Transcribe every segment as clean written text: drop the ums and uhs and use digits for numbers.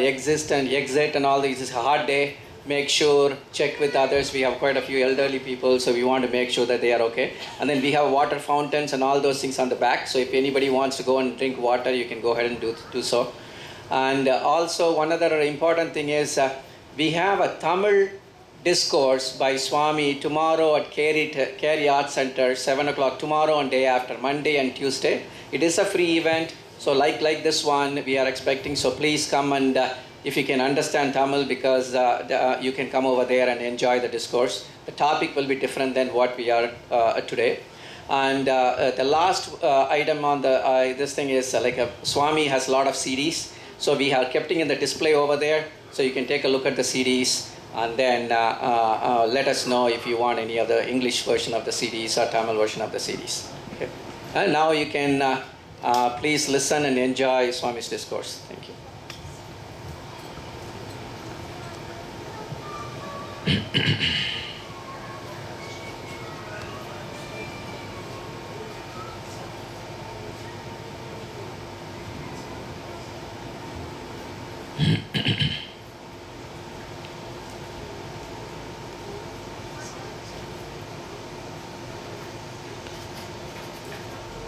exit and all this. It's a hard day. Make sure, check with others. We have quite a few elderly people, so we want to make sure that they are okay. And then we have water fountains and all those things on the back. So if anybody wants to go and drink water, you can go ahead and do so. And also one other important thing is we have a Tamil discourse by Swami tomorrow at Keri Art Center, 7 o'clock tomorrow and day after, Monday and Tuesday. It is a free event, so like this one we are expecting, so please come and if you can understand Tamil, because you can come over there and enjoy the discourse. The topic will be different than what we are today. And the last item on the this thing is Swami has a lot of CDs, so we have kept it in the display over there, so you can take a look at the CDs and then let us know if you want any other English version of the CDs or Tamil version of the CDs. Okay. And now you can please listen and enjoy Swami's discourse. Thank you.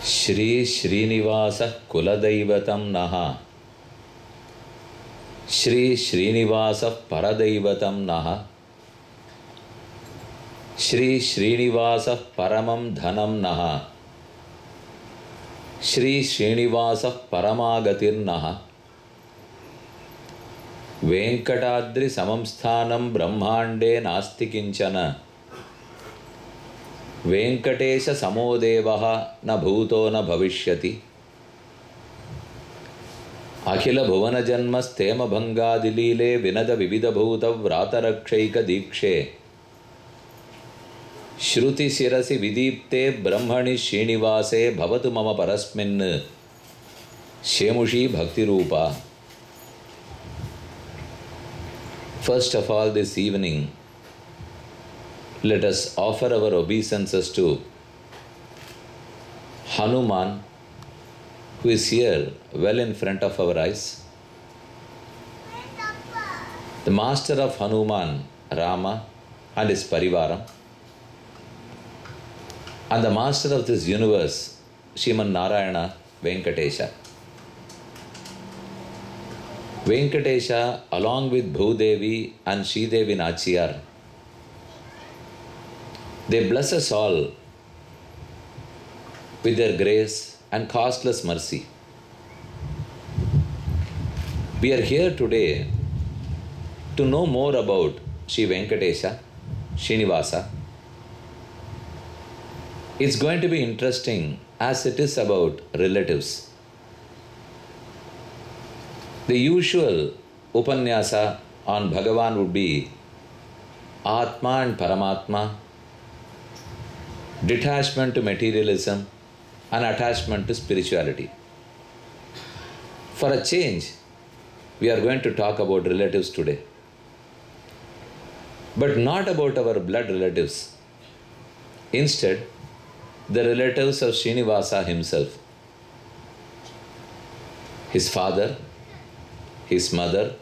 Shri Srinivasa Kuladaivatam Naha Shri Srinivasa Paradaivatam Naha Shri Srinivasa Paramam Dhanam Naha Shri Srinivasa Paramagatir Naha Venkatadri Samamsthanam Brahmande Nasti Kinchana Venkatesha Samodevaha na bhuto na bhavishyati Akhila Bhuvana Janmas Tema Bhangadilile Vinada Vividha Bhuta Vratarakshayika Dikshe Shruti Sirasi Vidipte Brahmani Srinivase Bhavatu Mama Parasmin Shemushi Bhakti Rupa. First of all, this evening, let us offer our obeisances to Hanuman, who is here well in front of our eyes. The master of Hanuman, Rama, and his Parivaram, and the master of this universe, Sriman Narayana, Venkatesha. Venkatesha, along with Bhudevi and Sridevi Nachiyar, they bless us all with their grace and costless mercy. We are here today to know more about Sri Venkatesha, Srinivasa. It's going to be interesting as it is about relatives. The usual Upanyasa on Bhagavan would be Atma and Paramatma, detachment to materialism and attachment to spirituality. For a change, we are going to talk about relatives today. But not about our blood relatives. Instead, the relatives of Srinivasa himself. His father, his mother,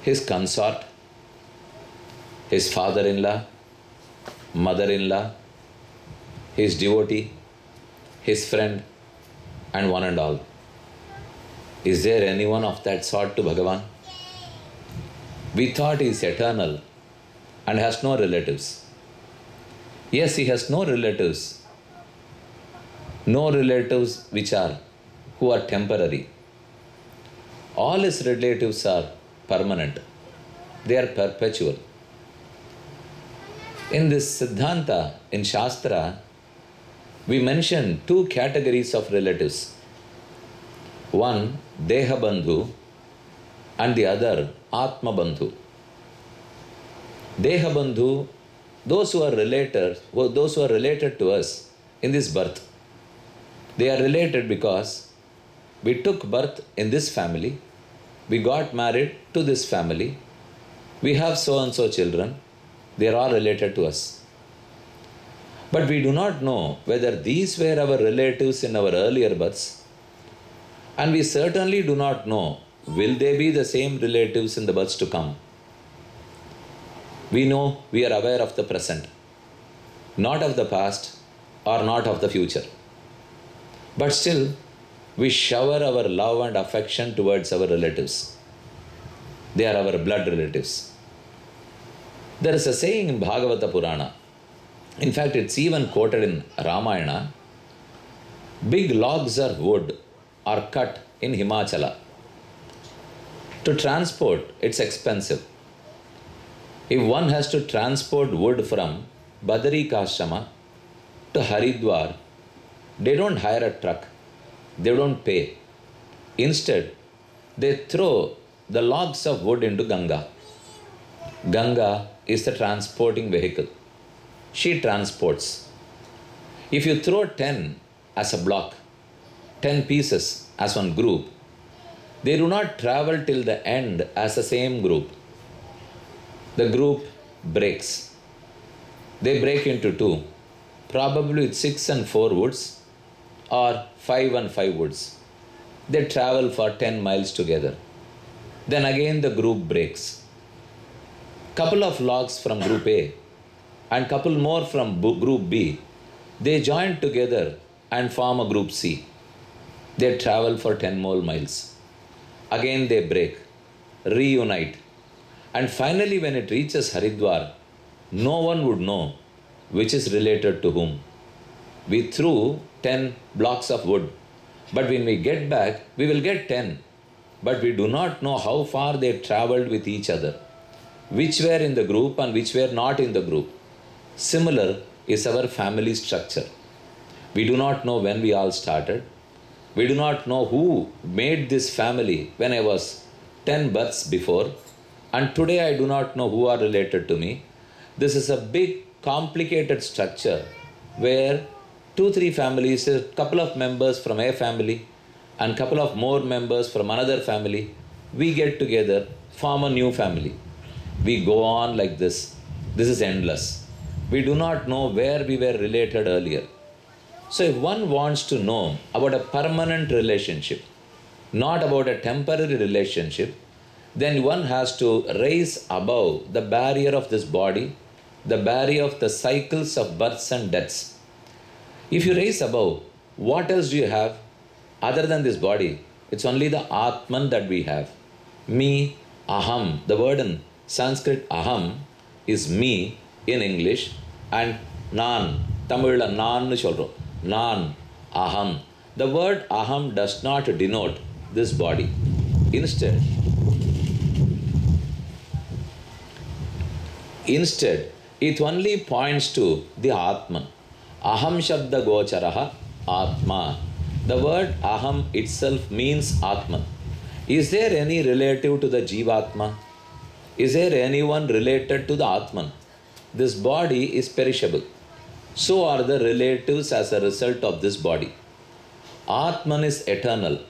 his consort, his father-in-law, mother-in-law, his devotee, his friend, and one and all. Is there anyone of that sort to Bhagavan? We thought he is eternal and has no relatives. Yes, he has no relatives. No relatives who are temporary. All his relatives are permanent. They are perpetual. In this Siddhanta, in Shastra, we mention two categories of relatives. One, Deha Bandhu, and the other, Atma Bandhu. Deha Bandhu, those who are related to us in this birth. They are related because we took birth in this family, we got married to this family, we have so-and-so children, they are all related to us. But we do not know whether these were our relatives in our earlier births, and we certainly do not know will they be the same relatives in the births to come? We know we are aware of the present, not of the past or not of the future. But still, we shower our love and affection towards our relatives. They are our blood relatives. There is a saying in Bhagavata Purana, in fact, it's even quoted in Ramayana, big logs of wood are cut in Himachala. To transport, it's expensive. If one has to transport wood from Badarikashrama to Haridwar, they don't hire a truck. They don't pay. Instead, they throw the logs of wood into Ganga. Ganga is the transporting vehicle. She transports. If you throw 10 as a block, 10 pieces as one group, they do not travel till the end as the same group. The group breaks. They break into two, probably with 6 and 4 woods or 5 and 5 woods. They travel for 10 miles together. Then again the group breaks. Couple of logs from group A and couple more from group B, they join together and form a group C. They travel for 10 more miles. Again they break, reunite. And finally when it reaches Haridwar, no one would know which is related to whom. We threw 10 blocks of wood, but when we get back, we will get 10. But we do not know how far they traveled with each other, which were in the group and which were not in the group. Similar is our family structure. We do not know when we all started. We do not know who made this family when I was 10 births before. And today I do not know who are related to me. This is a big, complicated structure where 2-3 families, a couple of members from a family and couple of more members from another family, we get together, form a new family. We go on like this. This is endless. We do not know where we were related earlier. So if one wants to know about a permanent relationship, not about a temporary relationship, then one has to raise above the barrier of this body, the barrier of the cycles of births and deaths. If you raise above, what else do you have other than this body? It's only the Atman that we have. Me, Aham. The word in Sanskrit Aham is me in English, and Nan, Tamil Nan solro. Nan, Aham. The word Aham does not denote this body. Instead, it only points to the Atman. Aham Shabda Gocharaha Atma. The word Aham itself means Atman. Is there any relative to the Jivatma? Is there anyone related to the Atman? This body is perishable. So are the relatives as a result of this body. Atman is eternal.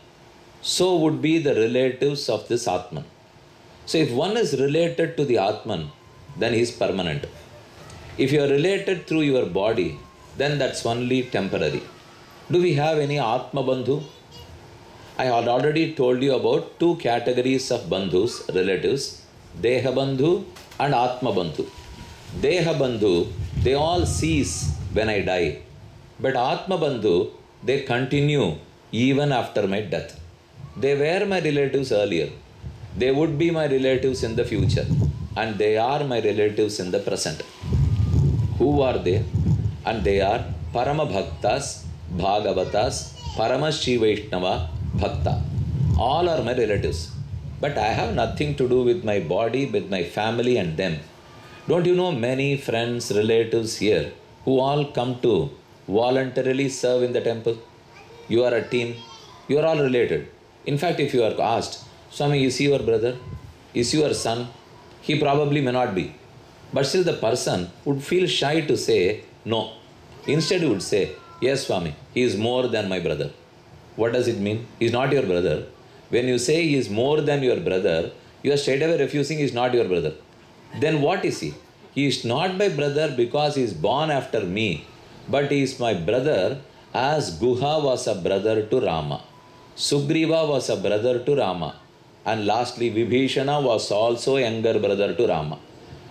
So would be the relatives of this Atman. So if one is related to the Atman, then he is permanent. If you are related through your body, then that's only temporary. Do we have any Atma Bandhu? I had already told you about 2 categories of Bandhus, relatives, Deha Bandhu and Atma Bandhu. Deha Bandhu, they all cease when I die. But Atma Bandhu, they continue even after my death. They were my relatives earlier. They would be my relatives in the future. And they are my relatives in the present. Who are they? And they are Parama Bhaktas, Bhagavatas, Parama Shri Vaishnava Bhakta. All are my relatives. But I have nothing to do with my body, with my family and them. Don't you know many friends, relatives here who all come to voluntarily serve in the temple? You are a team. You are all related. In fact, if you are asked, Swami, is he your brother? Is he your son? He probably may not be. But still the person would feel shy to say no. Instead he would say, yes Swami, he is more than my brother. What does it mean? He is not your brother. When you say he is more than your brother, you are straight away refusing he is not your brother. Then what is he? He is not my brother because he is born after me, but he is my brother as Guha was a brother to Rama. Sugriva was a brother to Rama. And lastly, Vibhishana was also younger brother to Rama.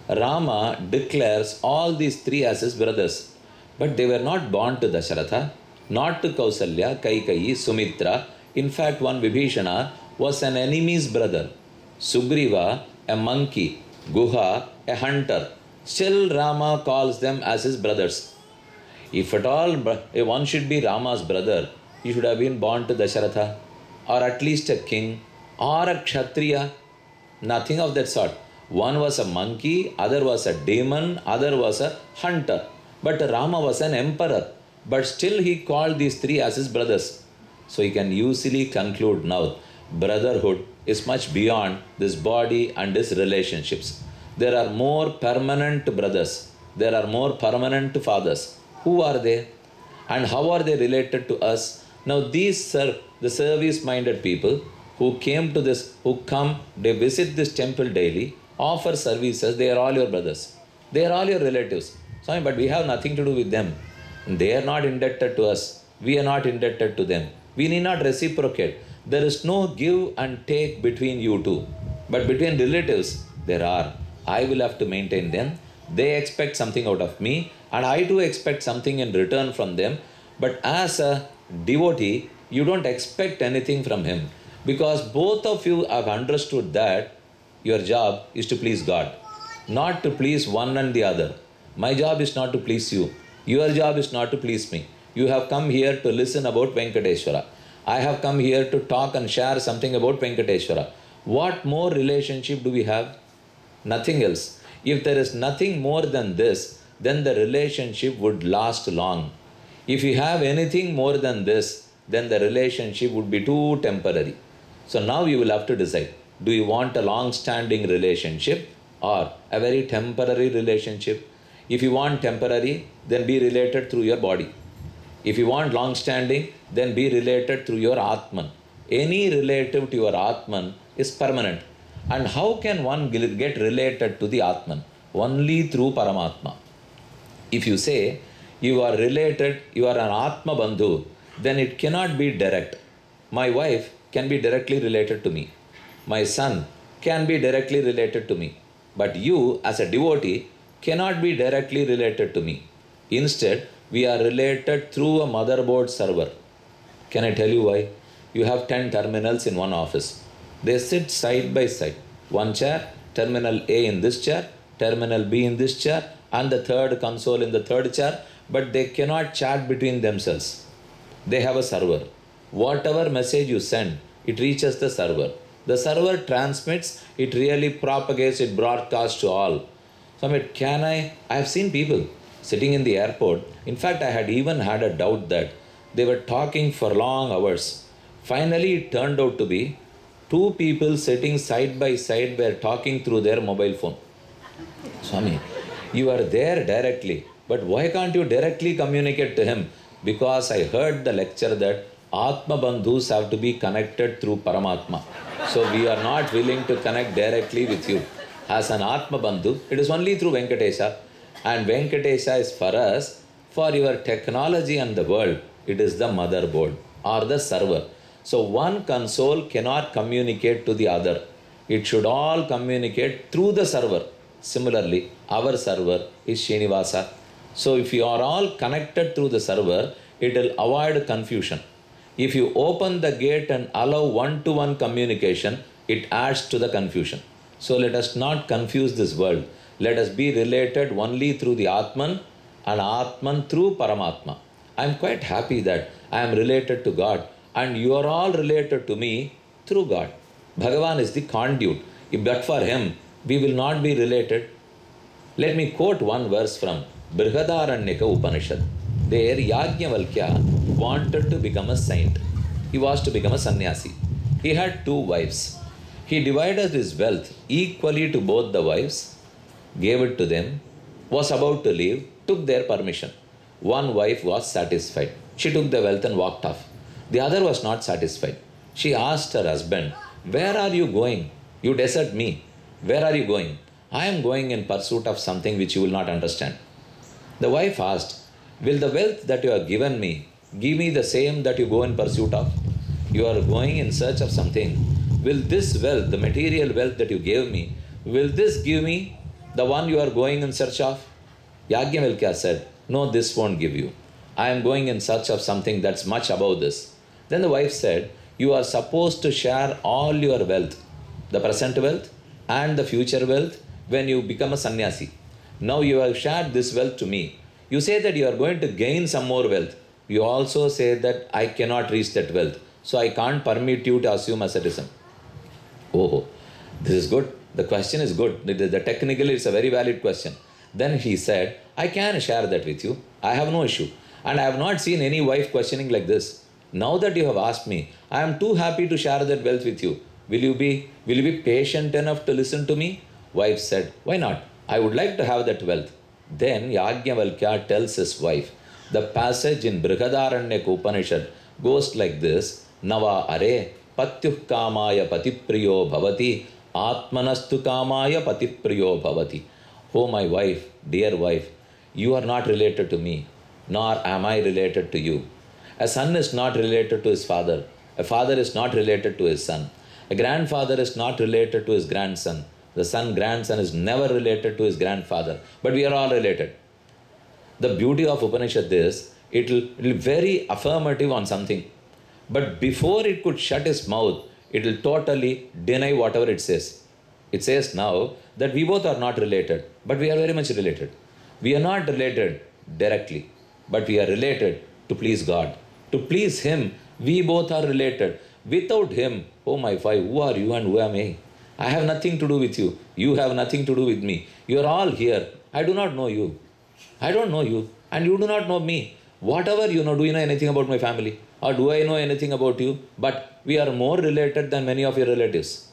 Rama declares all these three as his brothers, but they were not born to Dasharatha, not to Kausalya, Kaikeyi, Sumitra. In fact, one Vibhishana was an enemy's brother. Sugriva, a monkey. Guha, a hunter. Still, Rama calls them as his brothers. If at all if one should be Rama's brother, he should have been born to Dasharatha, or at least a king, or a Kshatriya. Nothing of that sort. One was a monkey, other was a demon, other was a hunter. But Rama was an emperor. But still he called these three as his brothers. So you can easily conclude now, brotherhood is much beyond this body and its relationships. There are more permanent brothers. There are more permanent fathers. Who are they? And how are they related to us? Now these are the service-minded people who came to this, they visit this temple daily, offer services, they are all your brothers. They are all your relatives. Swami, but we have nothing to do with them. They are not indebted to us. We are not indebted to them. We need not reciprocate. There is no give and take between you two. But between relatives, there are. I will have to maintain them. They expect something out of me, and I too expect something in return from them. But as a devotee, you don't expect anything from him, because both of you have understood that your job is to please God, not to please one and the other. My job is not to please you. Your job is not to please me. You have come here to listen about Venkateswara. I have come here to talk and share something about Venkateswara. What more relationship do we have? Nothing else. If there is nothing more than this, then the relationship would last long. If you have anything more than this, then the relationship would be too temporary. So now you will have to decide. Do you want a long-standing relationship or a very temporary relationship? If you want temporary, then be related through your body. If you want long-standing, then be related through your Atman. Any relative to your Atman is permanent. And how can one get related to the Atman? Only through Paramatma. If you say you are related, you are an Atma Bandhu, then it cannot be direct. My wife can be directly related to me. My son can be directly related to me. But you, as a devotee, cannot be directly related to me. Instead, we are related through a motherboard server. Can I tell you why? You have 10 terminals in one office. They sit side by side. One chair, terminal A in this chair, terminal B in this chair, and the third console in the third chair, but they cannot chat between themselves. They have a server. Whatever message you send, it reaches the server. The server transmits, it really propagates, it broadcasts to all. So I have seen people sitting in the airport. In fact, I had even had a doubt that they were talking for long hours. Finally, it turned out to be two people sitting side by side were talking through their mobile phone. Swami, you are there directly, but why can't you directly communicate to him? Because I heard the lecture that Atma Bandhus have to be connected through Paramatma. So we are not willing to connect directly with you. As an Atma Bandhu, it is only through Venkatesha. And Venkatesha is for us, for your technology and the world, it is the motherboard or the server. So one console cannot communicate to the other. It should all communicate through the server. Similarly, our server is Srinivasa. So if you are all connected through the server, it will avoid confusion. If you open the gate and allow one-to-one communication, it adds to the confusion. So let us not confuse this world. Let us be related only through the Atman and Atman through Paramatma. I am quite happy that I am related to God and you are all related to me through God. Bhagavan is the conduit. If but for him, we will not be related. Let me quote one verse from Brihadaranyaka Upanishad. There Yajnavalkya wanted to become a saint. He was to become a sannyasi. He had two wives. He divided his wealth equally to both the wives, gave it to them, was about to leave, took their permission. One wife was satisfied. She took the wealth and walked off. The other was not satisfied. She asked her husband, "Where are you going? You desert me. Where are you going?" "I am going in pursuit of something which you will not understand." The wife asked, "Will the wealth that you have given me give me the same that you go in pursuit of?" You are going in search of something will this wealth, the material wealth that you gave me, will this give me the one you are going in search of? Yajnavalkya said, no, this won't give you. I am going in search of something that's much above this. Then the wife said, you are supposed to share all your wealth, the present wealth and the future wealth, when you become a sannyasi. Now you have shared this wealth to me. You say that you are going to gain some more wealth. You also say that I cannot reach that wealth, so I can't permit you to assume asceticism. Oh, this is good. The question is good. Technically, it's a very valid question. Then he said, I can share that with you. I have no issue. And I have not seen any wife questioning like this. Now that you have asked me, I am too happy to share that wealth with you. Will you be patient enough to listen to me? Wife said, why not? I would like to have that wealth. Then Yajnavalkya tells his wife. The passage in Brihadaranyaka Upanishad goes like this. Nava are patyuh kamaya patipriyo bhavati atmanastu kamaya patipriyo bhavati. Oh my wife, dear wife, you are not related to me, nor am I related to you. A son is not related to his father. A father is not related to his son. A grandfather is not related to his grandson. The grandson is never related to his grandfather. But we are all related. The beauty of Upanishad is, it will be very affirmative on something. But before it could shut its mouth, it will totally deny whatever it says. It says now that we both are not related, but we are very much related. We are not related directly, but we are related to please God. To please Him, we both are related. Without Him, oh my wife, who are you and who am I? I have nothing to do with you. You have nothing to do with me. You are all here. I do not know you. I don't know you, and you do not know me. Whatever you know, do you know anything about my family? Or do I know anything about you? But we are more related than many of your relatives.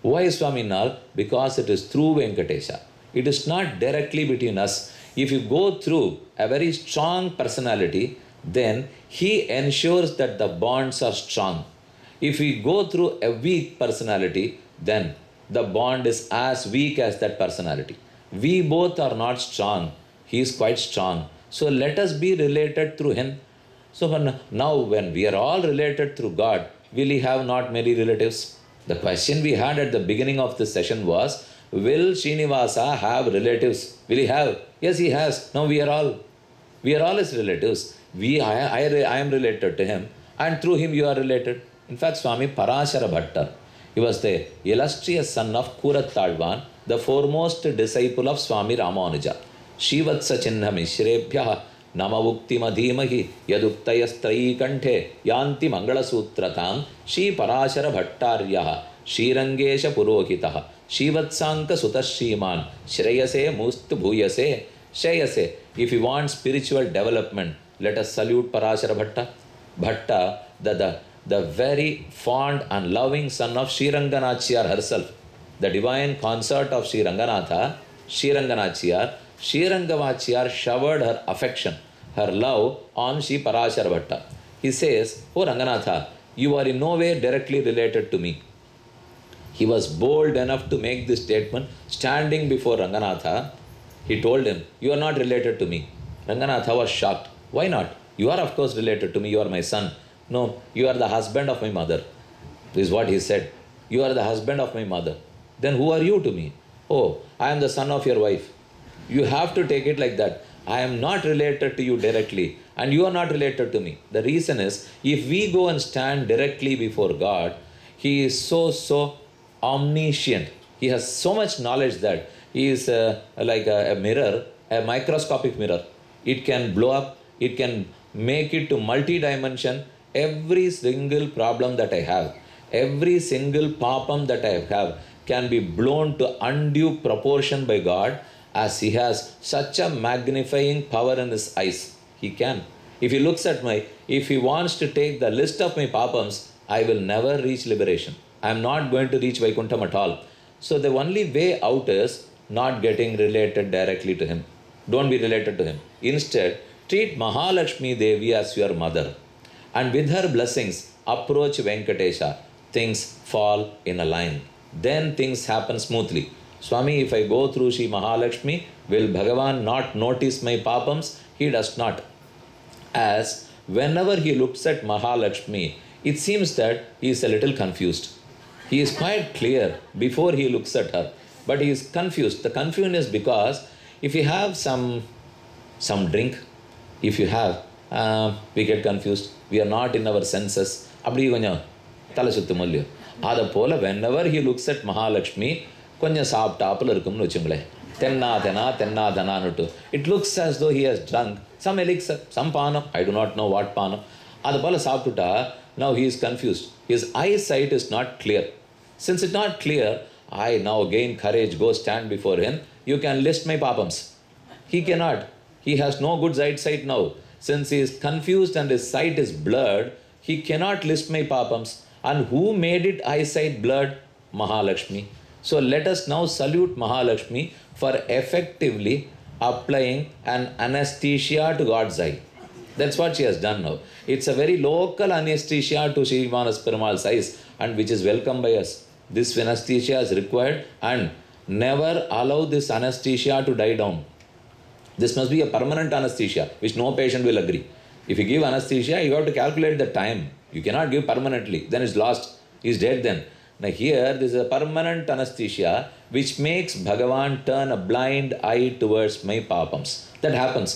Why, Swaminal? Because it is through Venkatesha. It is not directly between us. If you go through a very strong personality, then he ensures that the bonds are strong. If we go through a weak personality, then the bond is as weak as that personality. We both are not strong. He is quite strong. So let us be related through him. So now when we are all related through God, will he have not many relatives? The question we had at the beginning of this session was, will Srinivasa have relatives? Will he have? Yes, he has. Now we are all his relatives. I am related to him, and through him you are related. In fact, Swami Parashara Bhattar, he was the illustrious son of Kurattalvan, the foremost disciple of Swami Ramanuja. Shivatsa Chinna Mishrebhya Namavukti Madhimahi Yaduktayastrai Kanthe Yanti Mangala Sutratam Shri Parashara Bhattaryaha Shrirangesha Purohitaha Shivatsanka Sutashriman Shreyase Mustu Bhuyase Shreyase. If you want spiritual development, let us salute Parashara Bhatta. Bhatta, the very fond and loving son of Sri Ranganachiyar herself, the divine consort of Sri Ranganatha, Sri Ranganachiyar. Sri Ranganachiyar showered her affection, her love on Sri Parashara Bhatta. He says, oh Ranganatha, you are in no way directly related to me. He was bold enough to make this statement standing before Ranganatha. He told him, you are not related to me. Ranganatha was shocked. Why not? You are of course related to me, you are my son. No, you are the husband of my mother. This is what he said. You are the husband of my mother. Then who are you to me? Oh, I am the son of your wife. You have to take it like that. I am not related to you directly, and you are not related to me. The reason is, if we go and stand directly before God, He is so omniscient. He has so much knowledge that He is like a mirror, a microscopic mirror. It can blow up, it can make it to multi-dimension. Every single problem that I have, every single papam that I have can be blown to undue proportion by God, as He has such a magnifying power in His eyes. He can. If He wants to take the list of my papams, I will never reach liberation. I am not going to reach Vaikuntham at all. So the only way out is not getting related directly to Him. Don't be related to Him. Instead, treat Mahalakshmi Devi as your mother. And with her blessings, approach Venkatesha. Things fall in a line. Then things happen smoothly. Swami, if I go through Shri Mahalakshmi, will Bhagavan not notice my papams? He does not. As whenever he looks at Mahalakshmi, it seems that he is a little confused. He is quite clear before he looks at her, but he is confused. The confusion is because if you have some drink, if you have, we get confused. We are not in our senses. அப்படி கொஞ்சம் தலை சுத்து மல்லியோ அதை போல் whenever he looks at Mahalakshmi கொஞ்சம் சாப்பிட்டாப்பில் இருக்கும்னு வச்சுங்களேன். தென்னாதனான்னுட்டு it looks as though he has drunk some elixir, some panam, I do not know what panam. அது போல் சாப்பிட்டுட்டா now he is confused. His eyesight is not clear. Since it's not clear, I now gain courage, go stand before him. You can list my papams. He cannot. He has no good eyesight now. Since he is confused and his sight is blurred, he cannot list my papams. And who made it eyesight blurred? Mahalakshmi. So let us now salute Mahalakshmi for effectively applying an anesthesia to God's eye. That's what she has done now. It's a very local anesthesia to Srivanas Perumal's eyes, and which is welcome by us. This anesthesia is required, and never allow this anesthesia to die down. This must be a permanent anesthesia, which no patient will agree. If you give anesthesia, you have to calculate the time. You cannot give permanently, then it's lost. He's dead then. Now here, this is a permanent anesthesia, which makes Bhagavan turn a blind eye towards my papams. That happens.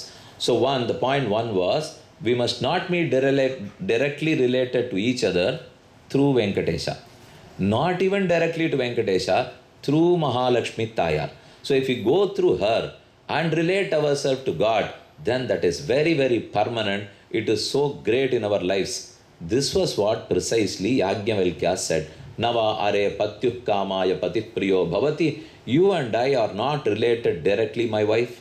So the point one was, we must not be directly related to each other through Venkatesha. Not even directly to Venkatesha, through Mahalakshmi Tayar. So if we go through her and relate ourselves to God, then that is very, very permanent. It is so great in our lives. This was what precisely Yajnavalkya said. Nava are patyuh kamaya patih priyo bhavati. You and I are not related directly, my wife.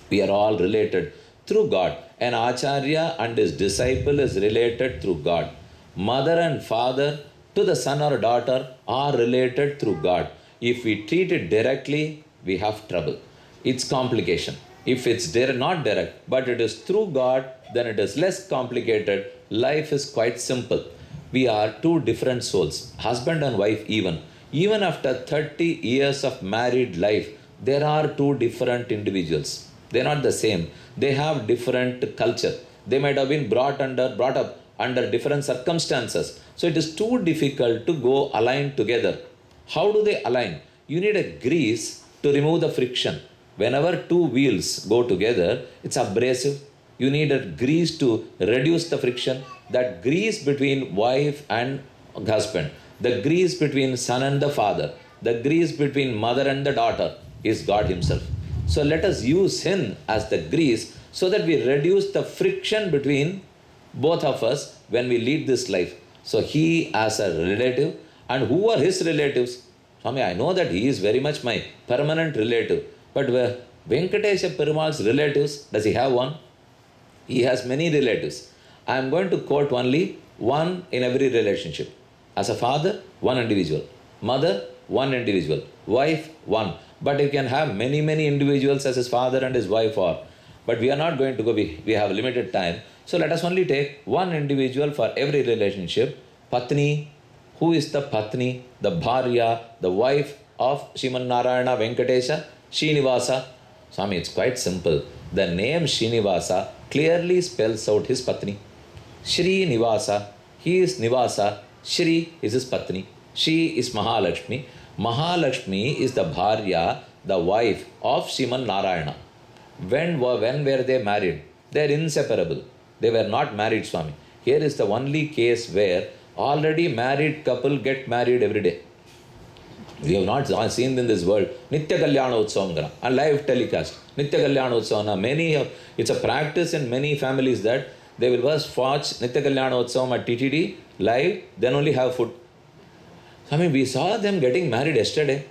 We are all related through God. An acharya and his disciple is related through God. Mother and father to the son or daughter are related through God. If we treat it directly, we have trouble. It's complication. If it's not direct, but it is through God, then it is less complicated. Life is quite simple. We are two different souls, husband and wife even. Even after 30 years of married life, there are two different individuals. They are not the same. They have different culture. They might have been brought up under different circumstances. So it is too difficult to go align together. How do they align? You need a grease to remove the friction. Whenever two wheels go together, it's abrasive. You need a grease to reduce the friction. That grease between wife and husband, the grease between son and the father, the grease between mother and the daughter is God Himself. So let us use Him as the grease so that we reduce the friction between both of us when we lead this life. So He as a relative, and who are His relatives? Swami, I know that He is very much my permanent relative. But Venkatesha Perumal's relatives, does he have one? He has many relatives. I am going to quote only one in every relationship. As a father, one individual. Mother, one individual. Wife, one. But you can have many, many individuals as his father and his wife are. But we are not going to go, we have limited time. So let us only take one individual for every relationship. Patni. Who is the Patni? The Bharya, the wife of Sriman Narayana Venkatesha? Srinivasa. Swami, it's quite simple. The name Srinivasa clearly spells out his Patni. Srinivasa. He is Nivasa. Shri is his Patni. She is Mahalakshmi. Mahalakshmi is the Bharya, the wife of Sriman Narayana. When were they married? They are inseparable. They were not married, Swami. Here is the only case where already married couple get married every day. We have not seen in this world Nitya Kalyana Utsavam and live telecast. Nitya Kalyana Utsavam. It's a practice in many families that they will first watch Nitya Kalyana Utsavam at TTD live, then only have food. I mean, we saw them getting married yesterday.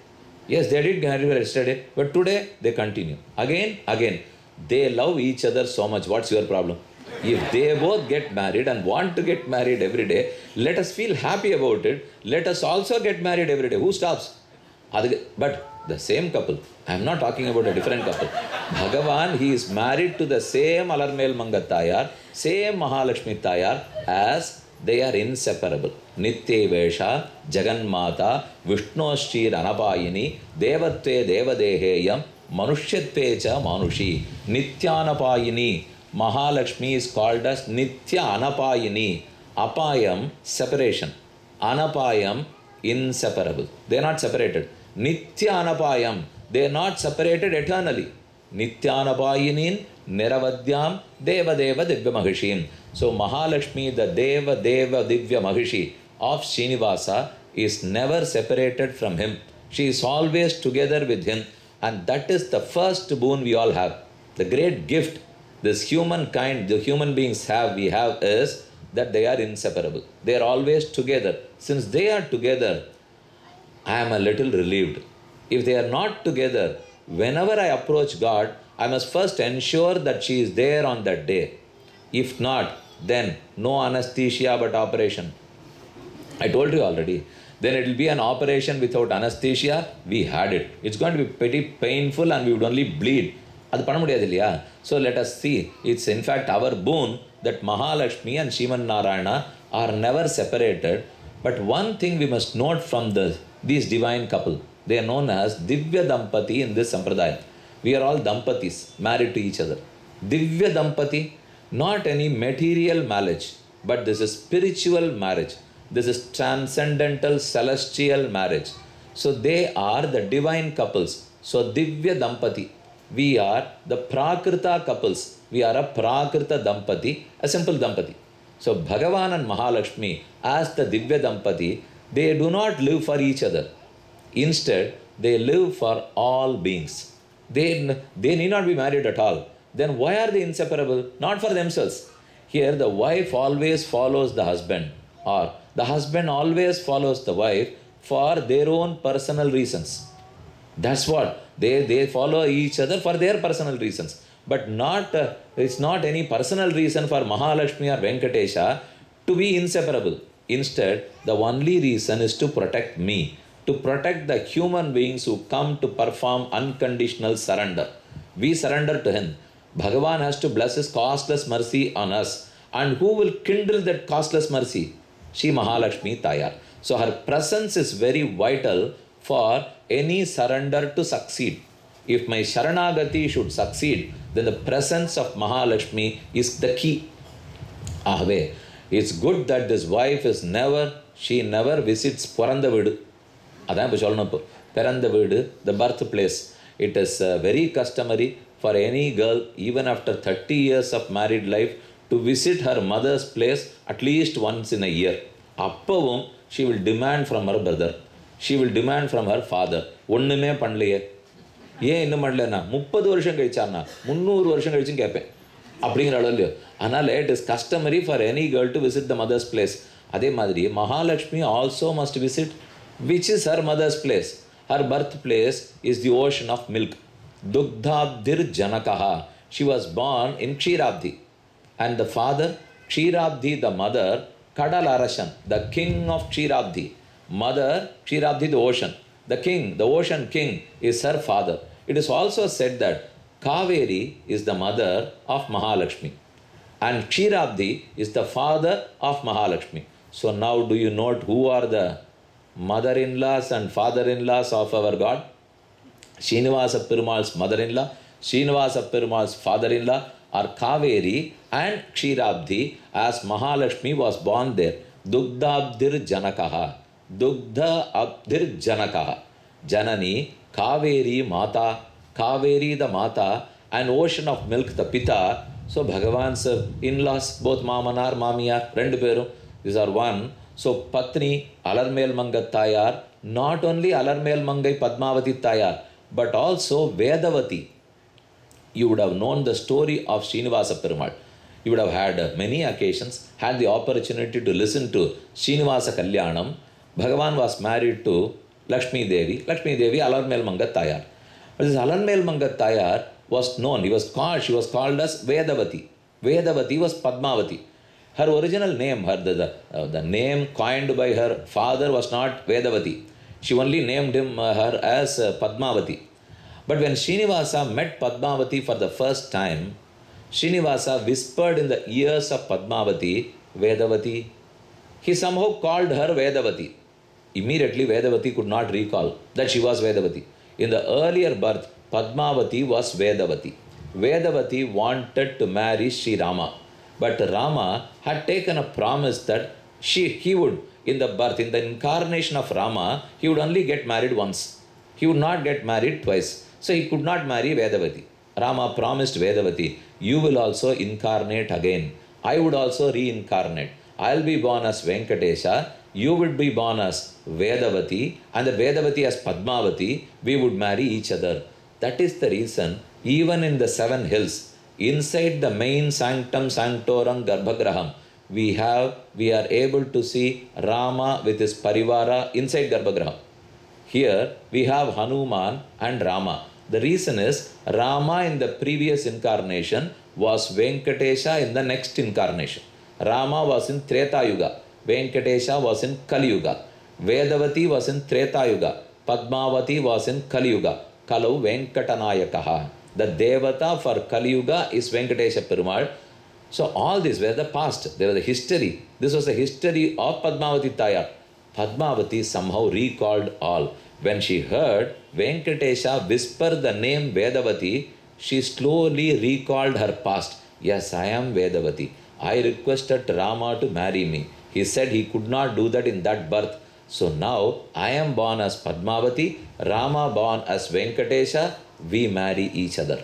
Yes, they did get married yesterday, but today they continue. Again. They love each other so much. What's your problem? If they both get married and want to get married every day, let us feel happy about it. Let us also get married every day. Who stops? But the same couple. I am not talking about a different couple. Bhagavan, he is married to the same Alarmel Mangat Tayar, same Mahalakshmi Tayar, as they are inseparable. Nitye Vesha, Jaganmata, Vishnoshir Anapayini, Devatve Devadeheyam, Manushyatve cha Manushi, Nityanapayini. Mahalakshmi is called as Nitya Anapayini. Apayam, separation. Anapayam, inseparable. They are not separated. Nityanapayam. They are not separated eternally. Nityanapayinin Niravadyam Deva Deva Divya Mahishim. So Mahalakshmi, the Deva Deva Divya Mahishi of Srinivasa, is never separated from him. She is always together with him, and that is the first boon we all have. The great gift this humankind, the human beings we have is that they are inseparable. They are always together. Since they are together, I am a little relieved. If they are not together, whenever I approach God, I must first ensure that she is there on that day. If not, then no anesthesia but operation. I told you already. Then it will be an operation without anesthesia. We had it. It's going to be pretty painful and we would only bleed. So let us see. It's in fact our boon that Mahalakshmi and Sriman Narayana are never separated. But one thing we must note from these divine couple, they are known as Divya Dampati in this Sampradaya. We are all Dampatis, married to each other. Divya Dampati, not any material marriage, but this is spiritual marriage. This is transcendental, celestial marriage. So they are the divine couples. So Divya Dampati. We are the Prakrita couples. We are a Prakrita Dampati, a simple Dampati. So Bhagavan and Mahalakshmi, as the Divya Dampati, they do not live for each other. Instead, they live for all beings. They need not be married at all. Then why are they inseparable? Not for themselves. Here the wife always follows the husband, or the husband always follows the wife for their own personal reasons. That's what. They follow each other for their personal reasons. But it's not any personal reason for Mahalakshmi or Venkatesha to be inseparable. Instead, the only reason is to protect me, to protect the human beings who come to perform unconditional surrender. We surrender to him. Bhagavan has to bless his costless mercy on us. And who will kindle that costless mercy? Shri Mahalakshmi Tayar. So her presence is very vital for any surrender to succeed. If my Sharanagati should succeed, then the presence of Mahalakshmi is the key. Ahave, it's good that this wife she never visits Paranda Vidu. Adhan Pacholnapu. Paranda Vidu, the birthplace. It is very customary for any girl, even after 30 years of married life, to visit her mother's place at least once in a year. Appavum, she will demand from her brother. She will demand from her father. ஒண்ணுமே பண்ணலையே, ஏன் இன்னும் பண்ணலன்னா 30 வருஷம் கழிச்சான்னா 300 வருஷம் கழிச்சும் கேட்பேன் அப்படிங்கிற அளவு இல்லையோ. அதனால் it is customary for any girl to visit the mother's place. அதே மாதிரி Mahalakshmi also must visit which is her mother's place. Her birth place is the ocean of milk. Dugdhabdir Janakaha. She was born in Kshirabdi. And the father, Kshirabdi, the mother, Kadal Arashan, the king of Kshirabdi. Mother, Kshirabdi, the ocean. The king, the ocean king, is her father. It is also said that Kaveri is the mother of Mahalakshmi. And Kshirabdi is the father of Mahalakshmi. So now do you note who are the mother-in-laws and father-in-laws of our God? Srinivasa Perumal's mother-in-law, Srinivasa Perumal's father-in-law are Kaveri and Kshirabdi, as Mahalakshmi was born there. Dugdhabdir Janakaha. Dugdha Abdir Janakaha. Janani, Kaveri Mata, Kaveri the Mata, and ocean of milk the Pita. So Bhagavan's in-laws, both Mamanar, Mamiyar, rendu perum, these are one. So Patni, Alarmel Mangat Tayar, not only Alarmel Mangai Padmavati Tayar, but also Vedavati. You would have known the story of Srinivasa Perumal. You would have had many occasions, had the opportunity to listen to Srinivasa Kalyanam. Bhagavan was married to Lakshmi Devi. Lakshmi Devi, Alarmel Mangat Tayar. But this Alarmel Mangat Tayar was known. She was called as Vedavati. Vedavati was Padmavati. Her original name, the name coined by her father was not Vedavati. She only named her as Padmavati. But when Srinivasa met Padmavati for the first time, Srinivasa whispered in the ears of Padmavati, Vedavati. He somehow called her Vedavati. Immediately Vedavati could not recall that she was Vedavati. In the earlier birth, Padmavati was Vedavati. Vedavati wanted to marry Sri Rama. But Rama had taken a promise that he would, in the birth, in the incarnation of Rama, he would only get married once. He would not get married twice. So he could not marry Vedavati. Rama promised Vedavati, you will also incarnate again. I would also reincarnate. I'll be born as Venkatesha, you would be born as Vedavati, and the Vedavati as Padmavati, we would marry each other. That is the reason, even in the 7 hills, inside the main sanctum sanctorum Garbhagraham, we are able to see Rama with his parivara inside Garbhagraham. Here we have Hanuman and Rama. The reason is Rama in the previous incarnation was Venkatesha in the next incarnation. Rama was in Treta Yuga. Venkatesha was in Kali Yuga. Vedavati was in Treta Yuga. Padmavati was in Kali Yuga. Kalau Venkatanayakaha. The Devata for Kali Yuga is Venkatesha Perumal. So all these were the past. They were the history. This was the history of Padmavati Tayar. Padmavati somehow recalled all. When she heard Venkatesha whisper the name Vedavati, she slowly recalled her past. Yes, I am Vedavati. I requested Rama to marry me. He said he could not do that in that birth. So now I am born as Padmavati, Rama born as Venkatesha. We marry each other.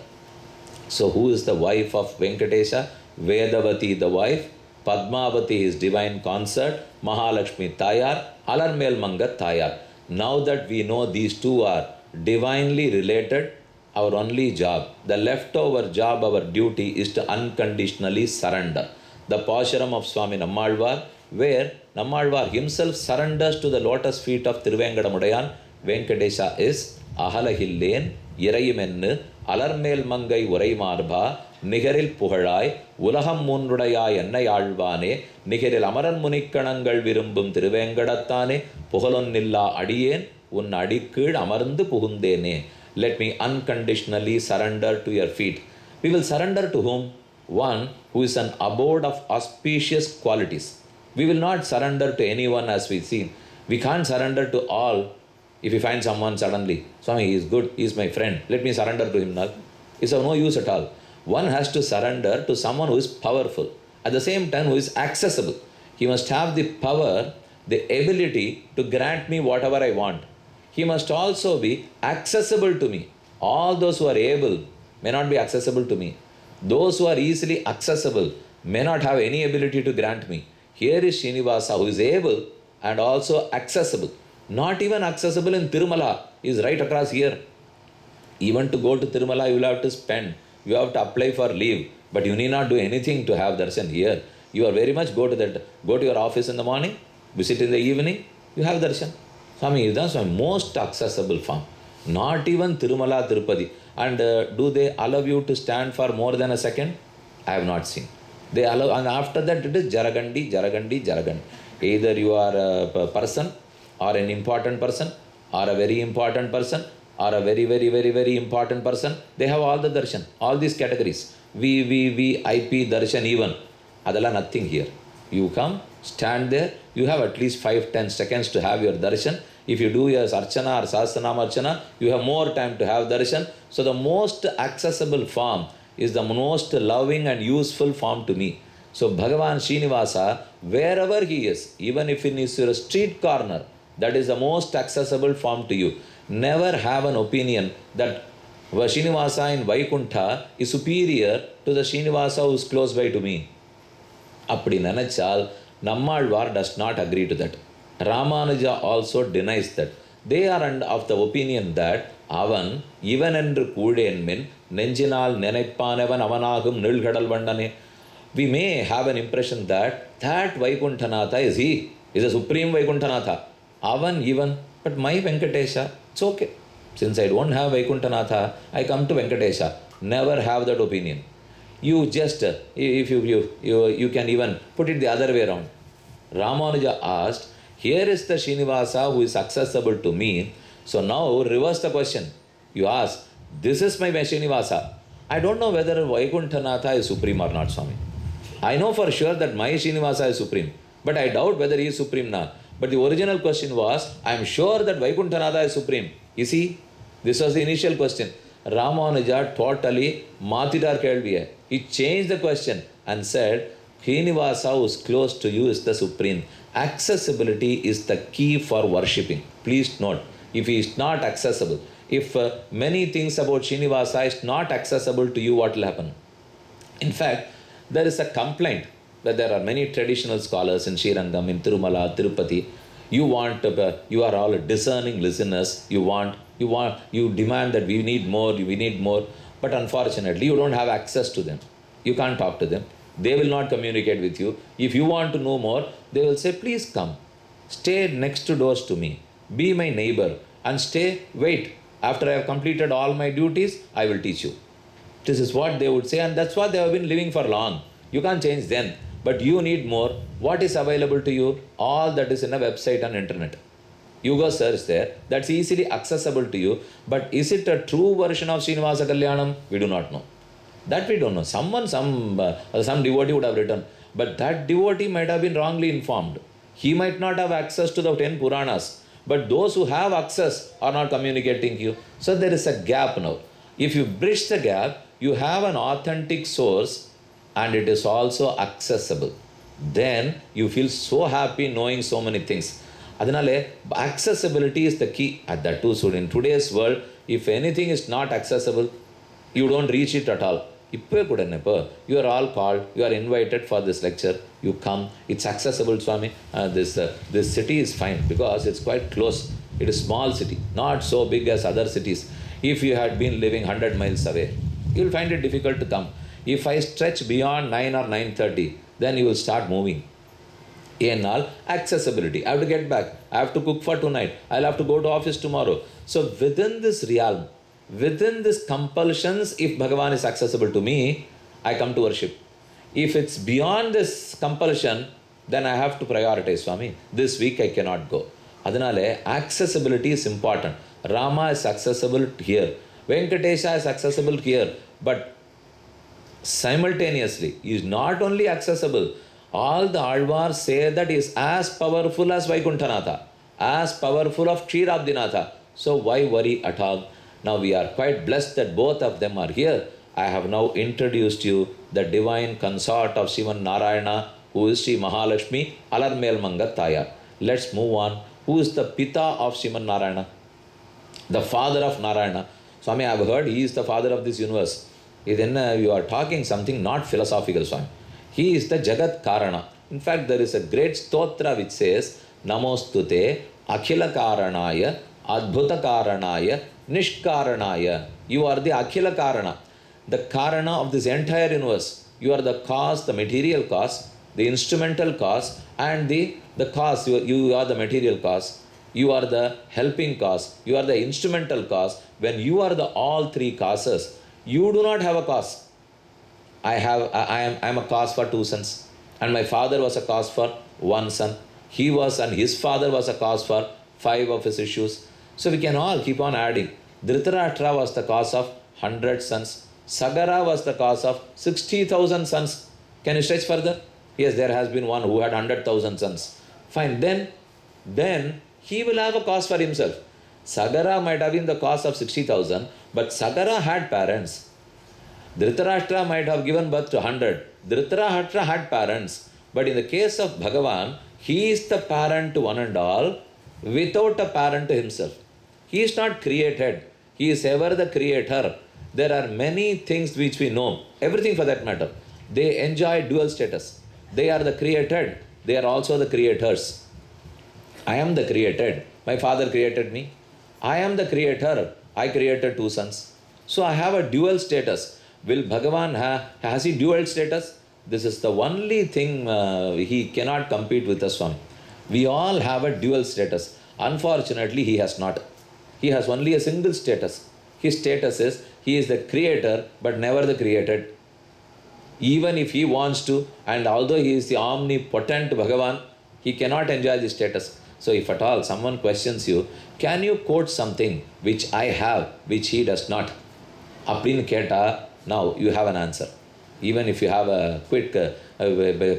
So who is the wife of Venkatesha? Vedavati the wife, Padmavati his divine consort, Mahalakshmi Tayar, Alarmel Manga Tayar. Now that we know these two are divinely related, our only job, the leftover job, our duty is to unconditionally surrender. The Pashuram of Swami Nammalvar, where Nammalvar himself surrenders to the lotus feet of Thiruvenkadamudayan. Venkatesha is Ahalahillen, Irayimennu, Alarmel Mangai Urai Marba, Nigaril Puhalai, Ulaham Mundudaya Ennai Alvane, Nigaril Amaran Munikkanangal Virumbum Thiruvenkadathane, Puhalonnilla Adiyen, Un Adikkud Amarndu Puhundene. Let me unconditionally surrender to your feet. We will surrender to whom? One who is an abode of auspicious qualities. We will not surrender to anyone as we see. We can't surrender to all. If we find someone suddenly, Swami, he is good, he is my friend, let me surrender to him now. It's of no use at all. One has to surrender to someone who is powerful. At the same time, who is accessible. He must have the power, the ability to grant me whatever I want. He must also be accessible to me. All those who are able may not be accessible to me. Those who are easily accessible may not have any ability to grant me. Here is Srinivasa who is able and also accessible. Not even accessible in Tirumala, is right across here. Even to go to Tirumala, you will have to spend. You have to apply for leave. But you need not do anything to have darshan here. You are very much go to your office in the morning, visit in the evening, you have darshan. Swami is the most accessible form. Not even Tirumala, Tirupati. And do they allow you to stand for more than a second? I have not seen. They allow, and after that it is Jaragandi, Jaragandi, Jaragandi. Either you are a person, or an important person, or a very important person, or a very, very, very, very important person. They have all the darshan, all these categories. VIP, darshan even. Adala nothing here. You come, stand there, you have at least 5-10 seconds to have your darshan. If you do your archana or sahasranama archana, you have more time to have darshan. So the most accessible form is the most loving and useful form to me. So Bhagavan Srinivasa, wherever he is, even if in his street corner, that is the most accessible form to you. Never have an opinion that Srinivasa in Vaikuntha is superior to the Srinivasa who is close by to me. Appadi nanachal, Nammalvar does not agree to that. Ramanuja also denies that. They are of the opinion that Avan, even endru Kudenmin, Nenjinal Nenaipanevan Avanagum Nilgadal Vandane. We may have an impression that Vaikunthanatha is he, is a supreme Vaikunthanatha. Avan even, but my Venkatesha, it's okay. Since I don't have Vaikunthanatha, I come to Venkatesha. Never have that opinion. You just, if you can even put it the other way around. Ramanuja asked, here is the Srinivasa who is accessible to me. So now reverse the question. You ask, this is my Srinivasa. I don't know whether Vaikunthanatha is supreme or not, Swami. I know for sure that my Srinivasa is supreme. But I doubt whether he is supreme now. But the original question was, I am sure that Vaikunthanatha is supreme. You see, this was the initial question. Ramanuja totally Matitar Kelviya. He changed the question and said, Srinivasa who's close to you is the supreme. Accessibility is the key for worshipping. Please note, if he is not accessible, if many things about Srinivasa is not accessible to you, what will happen? In fact, there is a complaint that there are many traditional scholars in Srirangam, in Tirumala, Tirupati. You are all discerning listeners. You demand that we need more. But unfortunately, you don't have access to them. You can't talk to them. They will not communicate with you. If you want to know more, they will say, please come. Stay next doors to me. Be my neighbor and wait. After I have completed all my duties, I will teach you. This is what they would say, and that's what they have been living for long. You can't change them, but you need more. What is available to you? All that is in a website and internet. You go search there. That's easily accessible to you. But is it a true version of Srinivasa Kalyanam? We do not know. That we don't know. Some devotee would have written, but that devotee might have been wrongly informed. He might not have access to the 10 Puranas, but those who have access are not communicating to you. So there is a gap now. If you bridge the gap, you have an authentic source and it is also accessible. Then you feel so happy knowing so many things. Adanale, accessibility is the key at that too. So in today's world, if anything is not accessible, you don't reach it at all. You are all called, you are invited for this lecture, you come, it's accessible, Swami. This city is fine because it's quite close. It is small city, not so big as other cities. If you had been living 100 miles away, you will find it difficult to come. If I stretch beyond 9 or 9:30, then you will start moving. All accessibility. I have to get back. I have to cook for tonight. I'll have to go to office tomorrow. So within this realm, within these compulsions, if Bhagavan is accessible to me, I come to worship. If it's beyond this compulsion, then I have to prioritize, Swami. This week I cannot go. Adanale, accessibility is important. Rama is accessible here. Venkateswara is accessible here. But simultaneously, he is not only accessible. All the Alvars say that he is as powerful as Vaikunthanatha, as powerful of Kshetrabdinatha. So why worry at all? Now we are quite blessed that both of them are here. I have now introduced you the divine consort of Sriman Narayana, who is Sri Mahalakshmi Alarmel Mangataya. Let's move on. Who is the Pita of Sriman Narayana? The father of Narayana. Swami, I have heard he is the father of this universe. Then you are talking something not philosophical, Swami. He is the Jagat Karana. In fact, there is a great stotra which says, Namostute Akhila Karanaya Adbhuta Karanaya Nishkaranaya. You are the Akhila Karana, the Karana of this entire universe. You are the cause, the material cause, the instrumental cause, and the cause. You are the material cause. You are the helping cause. You are the instrumental cause. When you are the all three causes, you do not have a cause. I am a cause for 2 sons, and my father was a cause for 1 son. He was, and his father was a cause for 5 of his issues. So we can all keep on adding. Dhritarashtra was the cause of 100 sons. Sagara was the cause of 60,000 sons. Can you stretch further? Yes, there has been one who had 100,000 sons. Fine. Then he will have a cause for himself. Sagara might have been the cause of 60,000, but Sagara had parents. Dhritarashtra might have given birth to 100. Dhritarashtra had parents. But in the case of Bhagavan, he is the parent to one and all without a parent to himself. He is not created. He is ever the creator. There are many things which we know. Everything for that matter. They enjoy dual status. They are the created. They are also the creators. I am the created. My father created me. I am the creator. I created 2 sons. So I have a dual status. Will Bhagavan has he dual status? This is the only thing he cannot compete with us, Swami. We all have a dual status. Unfortunately, he has not. He has only a single status. His status is he is the creator but never the created. Even if he wants to, and although he is the omnipotent Bhagavan, he cannot enjoy this status. So if at all someone questions you, can you quote something which I have, which he does not? Aprin keta. Now you have an answer. Even if you have a quick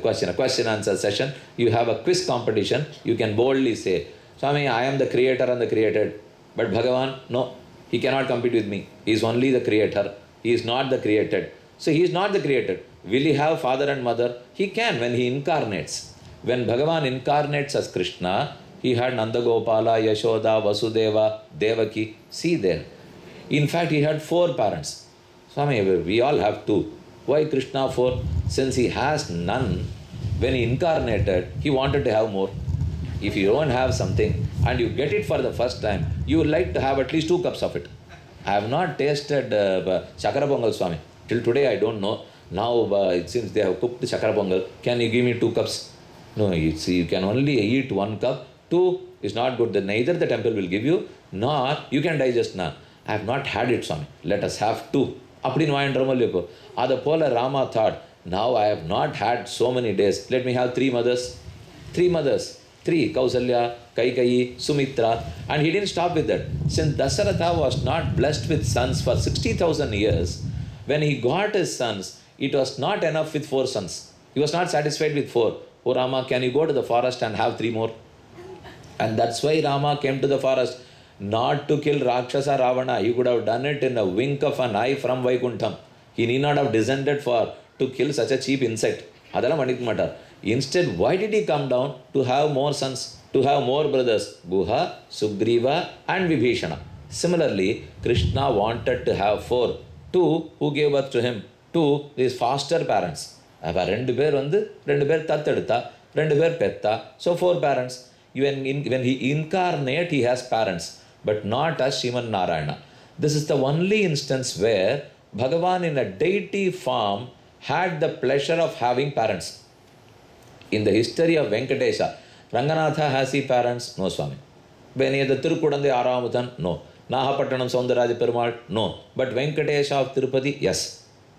question answer session, you have a quiz competition, you can boldly say, Swami, I am the creator and the created. But Bhagavan, no, he cannot compete with me. He is only the creator. He is not the created. So he is not the created. Will he have father and mother? He can when he incarnates. When Bhagavan incarnates as Krishna, he had Nandagopala, Yashoda, Vasudeva, Devaki. See there. In fact, he had 4 parents. Swami, we all have 2. Why Krishna 4? Since he has none, when he incarnated, he wanted to have more. If you don't have something and you get it for the first time, you would like to have at least 2 cups of it. I have not tasted Shakara Pongal, Swami. Till today, I don't know. Now it seems they have cooked Shakara Pongal. Can you give me 2 cups? No, you can only eat 1 cup. 2 is not good. Then neither the temple will give you, nor you can digest none. I have not had it, Swami. Let us have 2. அப்படின்னு வாங்கின்றமோ இப்போ அதை போல Rama thought, now I have not had so many days. Let me have 3 mothers. 3 mothers. 3, Kausalya, Kaikeyi, Sumitra. And he didn't stop with that. Since Dasaratha was not blessed with sons for 60,000 years, when he got his sons, it was not enough with 4 sons. He was not satisfied with 4. Oh Rama, can you go to the forest and have 3 more? And that's why Rama came to the forest. Not to kill Rakshasa Ravana. He could have done it in a wink of an eye from Vaikuntham. He need not have descended to kill such a cheap insect. Adala manikku matar. Instead, why did he come down? To have more sons, to have more brothers. Guha, Sugriva and Vibhishana. Similarly, Krishna wanted to have 4. 2 who gave birth to him. 2 his foster parents. அப்போ 2 பேர் 2 பேர் தத்தெடுத்தா 2 பேர் பெத்தா. So 4 parents. When he incarnate, he has parents, but not as Sriman Narayana. This is the only instance where Bhagavan in a deity form had the pleasure of having parents. In the history of Venkatesha, Ranganatha has he parents? No, Swami. Beniyada Tirukudande Aramuthan? No. Nahapattanam Soundaraja Perumal? No. But Venkatesha of Tirupati? Yes.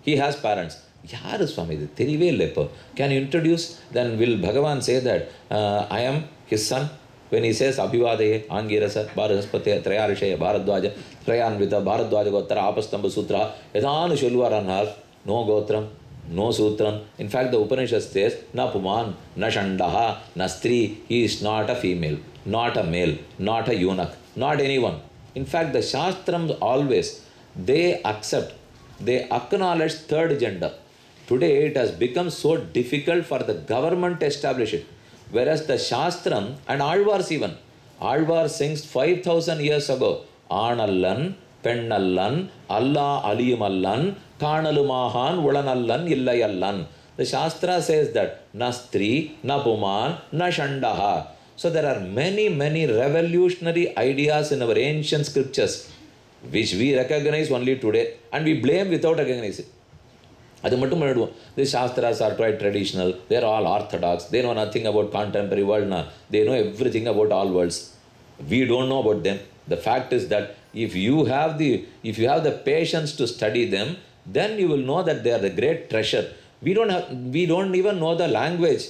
He has parents. Yaru Swami, இது தெரியவே இல்லை இப்போ. Can you introduce? Then will Bhagavan say that I am his son? When he says Abhivadaye, Angirasa, Bharaspati, Trayarishaya, Bharadwaja, Trayanvita, Bharadwaja Gotra, Apastamba Sutra, Edanu Shulvaranal, no Gotram, no Sutram. In fact, the Upanishad says, Na Puman, Na Shandaha, Na Stri, he is not a female, not a male, not a eunuch, not anyone. In fact, the Shastrams always, they acknowledge 3rd gender. Today, it has become so difficult for the government to establish it. Whereas the Shastram and Alvars even, Alvar sings 5,000 years ago, Aanallan, Pennallan, Allah Aliyamallan, Kanalumahan, Ulanallan, Illayallan. The Shastra says that, Na Stri, Na Puman, Na Shandaha. So there are many, many revolutionary ideas in our ancient scriptures, which we recognize only today, and we blame without recognizing. அது மட்டும் பண்ணிடுவோம். The Shastras are quite traditional. They are all orthodox. They know nothing about contemporary world now. They know everything about all worlds. We don't know about them. The fact is that if you have the patience to study them, then you will know that they are the great treasure. We don't even know the language.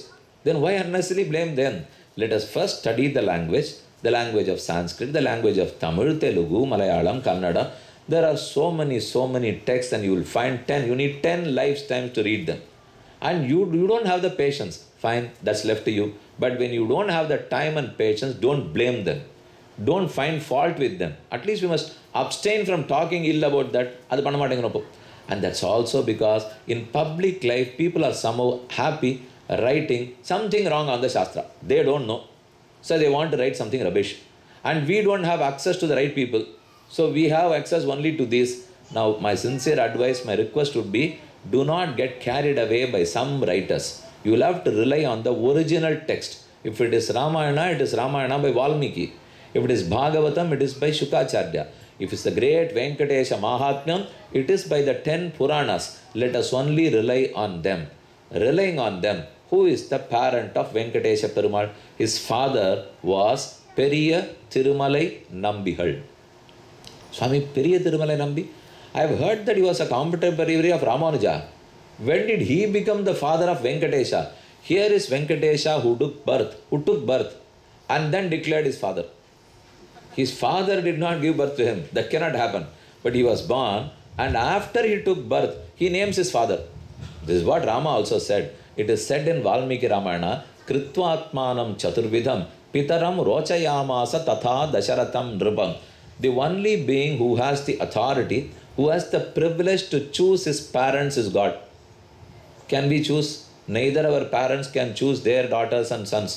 Then why unnecessarily blame them? Let us first study the language of Sanskrit, the language of Tamil, Telugu, Malayalam, Kannada. There are so many texts, and you will find 10. You need 10 lifetimes to read them. And you don't have the patience. Fine, that's left to you. But when you don't have the time and patience, don't blame them. Don't find fault with them. At least we must abstain from talking ill about that. அது பண்ண மாட்டேங்கிறப்போ. And that's also because in public life, people are somehow happy writing something wrong on the Shastra. They don't know. So they want to write something rubbish. And we don't have access to the right people. So we have access only to this. Now my sincere advice, my request would be, do not get carried away by some writers. You will have to rely on the original text. If it is Ramayana, it is Ramayana by Valmiki. If it is Bhagavatam, it is by Shukacharya. If it's the great Venkatesha Mahatmyam, it is by the 10 Puranas. Let us only rely on them. Relying on them. Who is the parent of Venkatesha Perumal? His father was Periya Thirumalai Nambihal. Swami Periya Thirumalai Nambi, I have heard that he was a contemporary of Ramanuja. When did he become the father of Venkatesha? Here is Venkatesha who took birth and then declared his father. His father did not give birth to him. That cannot happen. But he was born, and after he took birth, he names his father. This is what Rama also said. It is said in Valmiki Ramayana, Kritvatmanam Chaturvidham Pitaram Rochayamasa Tatha Dasharatham Nripam. The only being who has the authority, who has the privilege to choose his parents is God. Can we choose? Neither our parents can choose their daughters and sons,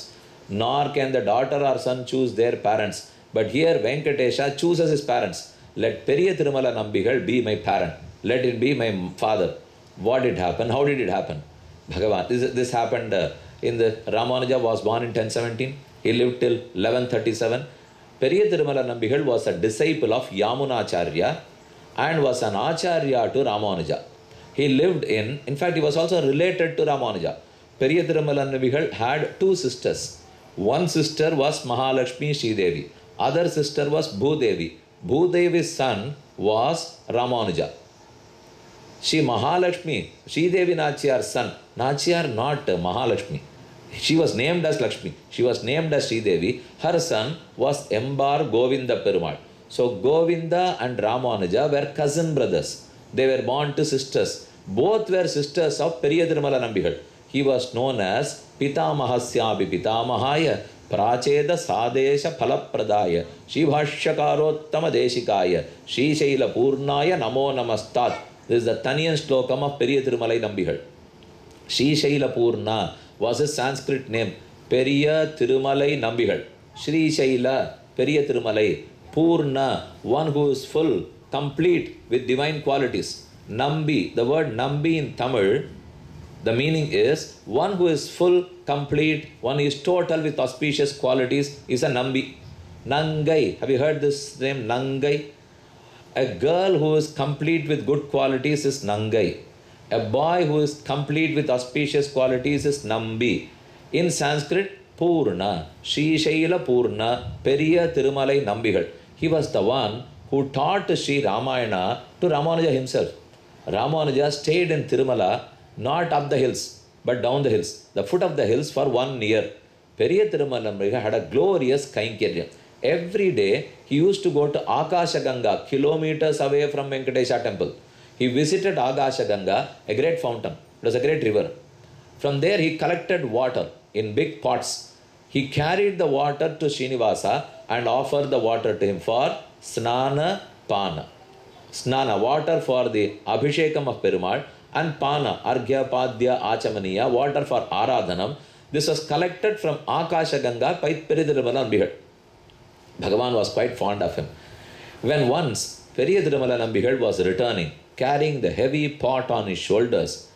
nor can the daughter or son choose their parents. But here Venkatesha chooses his parents. Let Periya Tirumala Nambigal be my parent. Let it be my father. What did happen? How did it happen? Bhagavan. This happened in the Ramanuja was born in 1017. He lived till 1137. Periya Tirumala Nambigal was a disciple of Yamunacharya and was an Acharya to Ramanuja. He lived in fact, he was also related to Ramanuja. Periya Tirumala Nambigal had two sisters. One sister was Mahalakshmi Sridevi. Other sister was Bhudevi. Bhudevi's son was Ramanuja. She Mahalakshmi, Sridevi Nachiyar's son. Nachiyar not Mahalakshmi. She was named as Lakshmi. She was named as Sridevi. Her son was Embar Govinda Perumal. So Govinda and Ramanuja were cousin brothers. They were born to sisters. Both were sisters of Periya Tirumala Nambigal. He was known as Pitamahasyapi Pitamahaya Pracheda Sadesha Phalapradaya Shivashakarottama Deshikaya Shri Shaila Purnaya Namo Namastat. This is the Taniyan Shlokam of Periya Tirumalai Nambigal. Shri Shaila Purna was his Sanskrit name. Periya Tirumalai Nambigal. Shri Shaila, Periya Tirumalai. Purna, one who is full, complete with divine qualities. Nambi, the word Nambi in Tamil, the meaning is one who is full, complete, one who is total with auspicious qualities is a Nambi. Nangai, have you heard this name Nangai? A girl who is complete with good qualities is Nangai. A boy who is complete with auspicious qualities is Nambi. In Sanskrit, Purna, Shri Shaila Purna, Periya Tirumalai Nambigal. He was the one who taught Sri Ramayana to Ramanuja himself. Ramanuja stayed in Tirumala, not up the hills, but down the hills, the foot of the hills for 1 year. Periya Tirumala Nambigal had a glorious Kainkirya. Every day, he used to go to Akasha Ganga, kilometers away from Venkatesha temple. He visited Akasha Ganga, a great fountain. It was a great river. From there, he collected water in big pots. He carried the water to Srinivasa and offered the water to him for Snana Pana. Snana, water for the Abhishekam of Perumal, and Pana, Arghya Padya Achamaniya, water for Aradhanam. This was collected from Akasha Ganga by Periya Tirumala Nambigal. Bhagavan was quite fond of him. When once Periya Tirumala Nambigal was returning, carrying the heavy pot on his shoulders,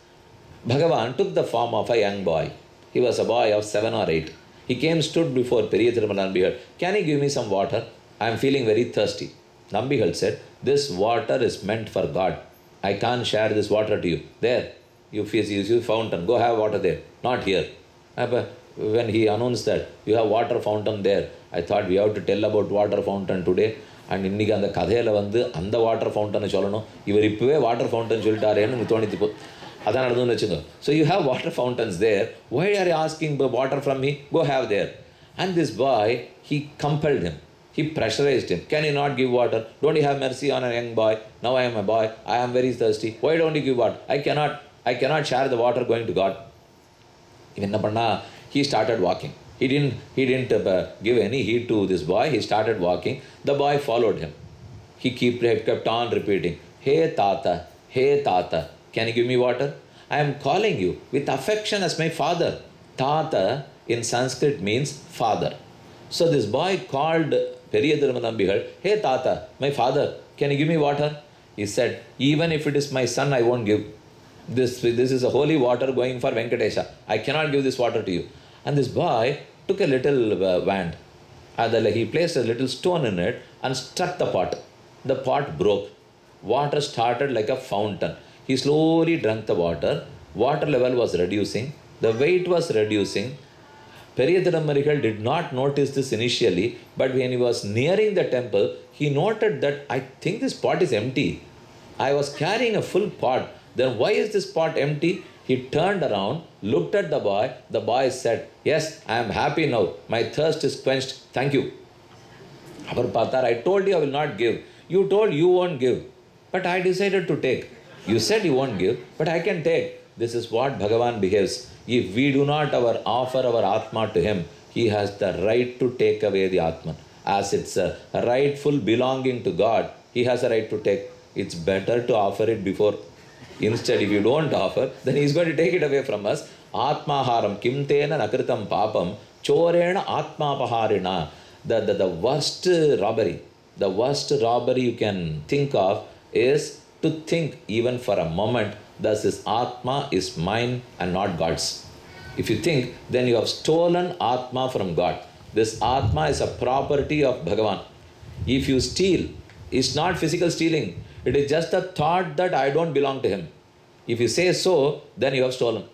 Bhagavan took the form of a young boy. He was a boy of 7 or 8. He came, stood before Periya Tirumala Nambigal. Can you give me some water? I am feeling very thirsty. Nambigal said, this water is meant for God. I can't share this water to you. There, you fountain. Go have water there. Not here. When he announced that you have water fountain there, I thought we have to tell about water fountain today. And இன்னைக்கு அந்த கதையில் அந்த water ஃபவுண்டனை சொல்லணும். இவர் இப்போவே water fountain சொல்லிட்டாரேன்னு தோணித்து போ. அதான் நடந்துன்னு வச்சுங்க. So you have water fountains there. Why are you asking the water from me? Go have there. And this boy, he compelled him. He pressurized him. Can you not give water? Don't you have mercy on a young boy? Now I am a boy. I am very thirsty. Why don't you give water? I cannot share the water going to God. என்ன பண்ணா? He started walking. He didn't give any heed to this boy. He started walking. The boy followed him. He kept on repeating, Hey Tata, can you give me water? I am calling you with affection as my father. Tata in Sanskrit means father. So this boy called Periya Tirumala Nambigal, Hey Tata, my father, can you give me water? He said, even if it is my son, I won't give. This is a holy water going for Venkatesha. I cannot give this water to you. And this boy took a little wand. And he placed a little stone in it and struck the pot. The pot broke. Water started like a fountain. He slowly drank the water. Water level was reducing. The weight was reducing. Periya Tirumala did not notice this initially, but when he was nearing the temple, he noted that I think this pot is empty. I was carrying a full pot. Then why is this pot empty? He turned around, looked at the boy. The boy said, Yes, I am happy now. My thirst is quenched. Thank you. I told you I will not give. You told you won't give. But I decided to take. You said you won't give, but I can take. This is what Bhagavan behaves. If we do not offer our Atma to him, he has the right to take away the Atman. As it's a rightful belonging to God, he has a right to take. It's better to offer it before. Instead, if you don't offer, then he's going to take it away from us. Atmaharam kimtena nakritam papam chorena atmapaharina. The worst robbery you can think of is to think even for a moment that this Atma is mine and not God's. If you think, then you have stolen Atma from God. This Atma is a property of Bhagavan. If you steal, it's not physical stealing. It is just the thought that I don't belong to him. If you say so, then you have stolen.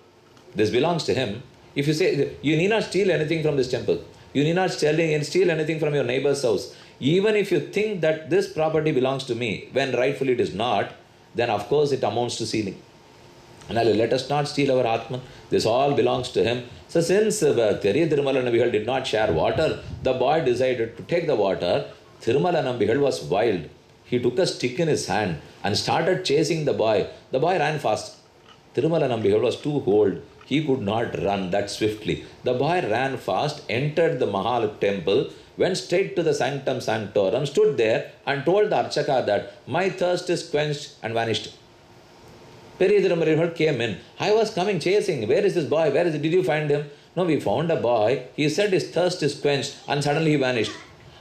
This belongs to him. If you say, you need not steal anything from this temple. You need not steal anything from your neighbor's house. Even if you think that this property belongs to me, when rightfully it is not, then of course it amounts to stealing. And let us not steal our Atman. This all belongs to him. So since Theriya Tirumala Nambihal did not share water, the boy decided to take the water. Tirumala Nambihal was wild. He took a stick in his hand and started chasing the boy. The boy ran fast. Tirumala Nambihal was too old. He could not run that swiftly. The boy ran fast, entered the Mahal temple, went straight to the Sanctum Sanctorum, stood there and told the Archaka that my thirst is quenched, and vanished. Theriya Tirumala came in. I was coming chasing. Where is this boy? Where is it? Did you find him? No, we found a boy. He said his thirst is quenched, and suddenly he vanished.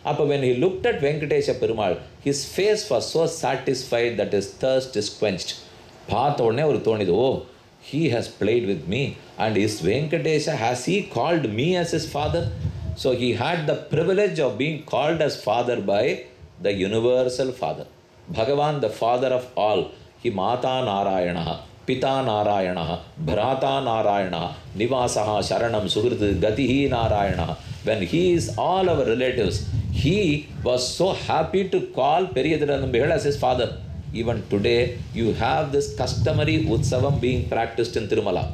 Appa when he looked at Venkatesha Perumal, his face was so satisfied that his thirst is quenched. Oh, he has played with me, and his Venkatesha, has he called me as his father? So he had the privilege of being called as father by the universal father. Bhagavan, the father of all. He Mata Narayana, Pita Narayana, Bhrata Narayana, Nivasaha Sharanam Suhrit Gatihi Narayana. When he is all our relatives, he was so happy to call Theriya Tirumala as his father. Even today, you have this customary Utsavam being practiced in Tirumala.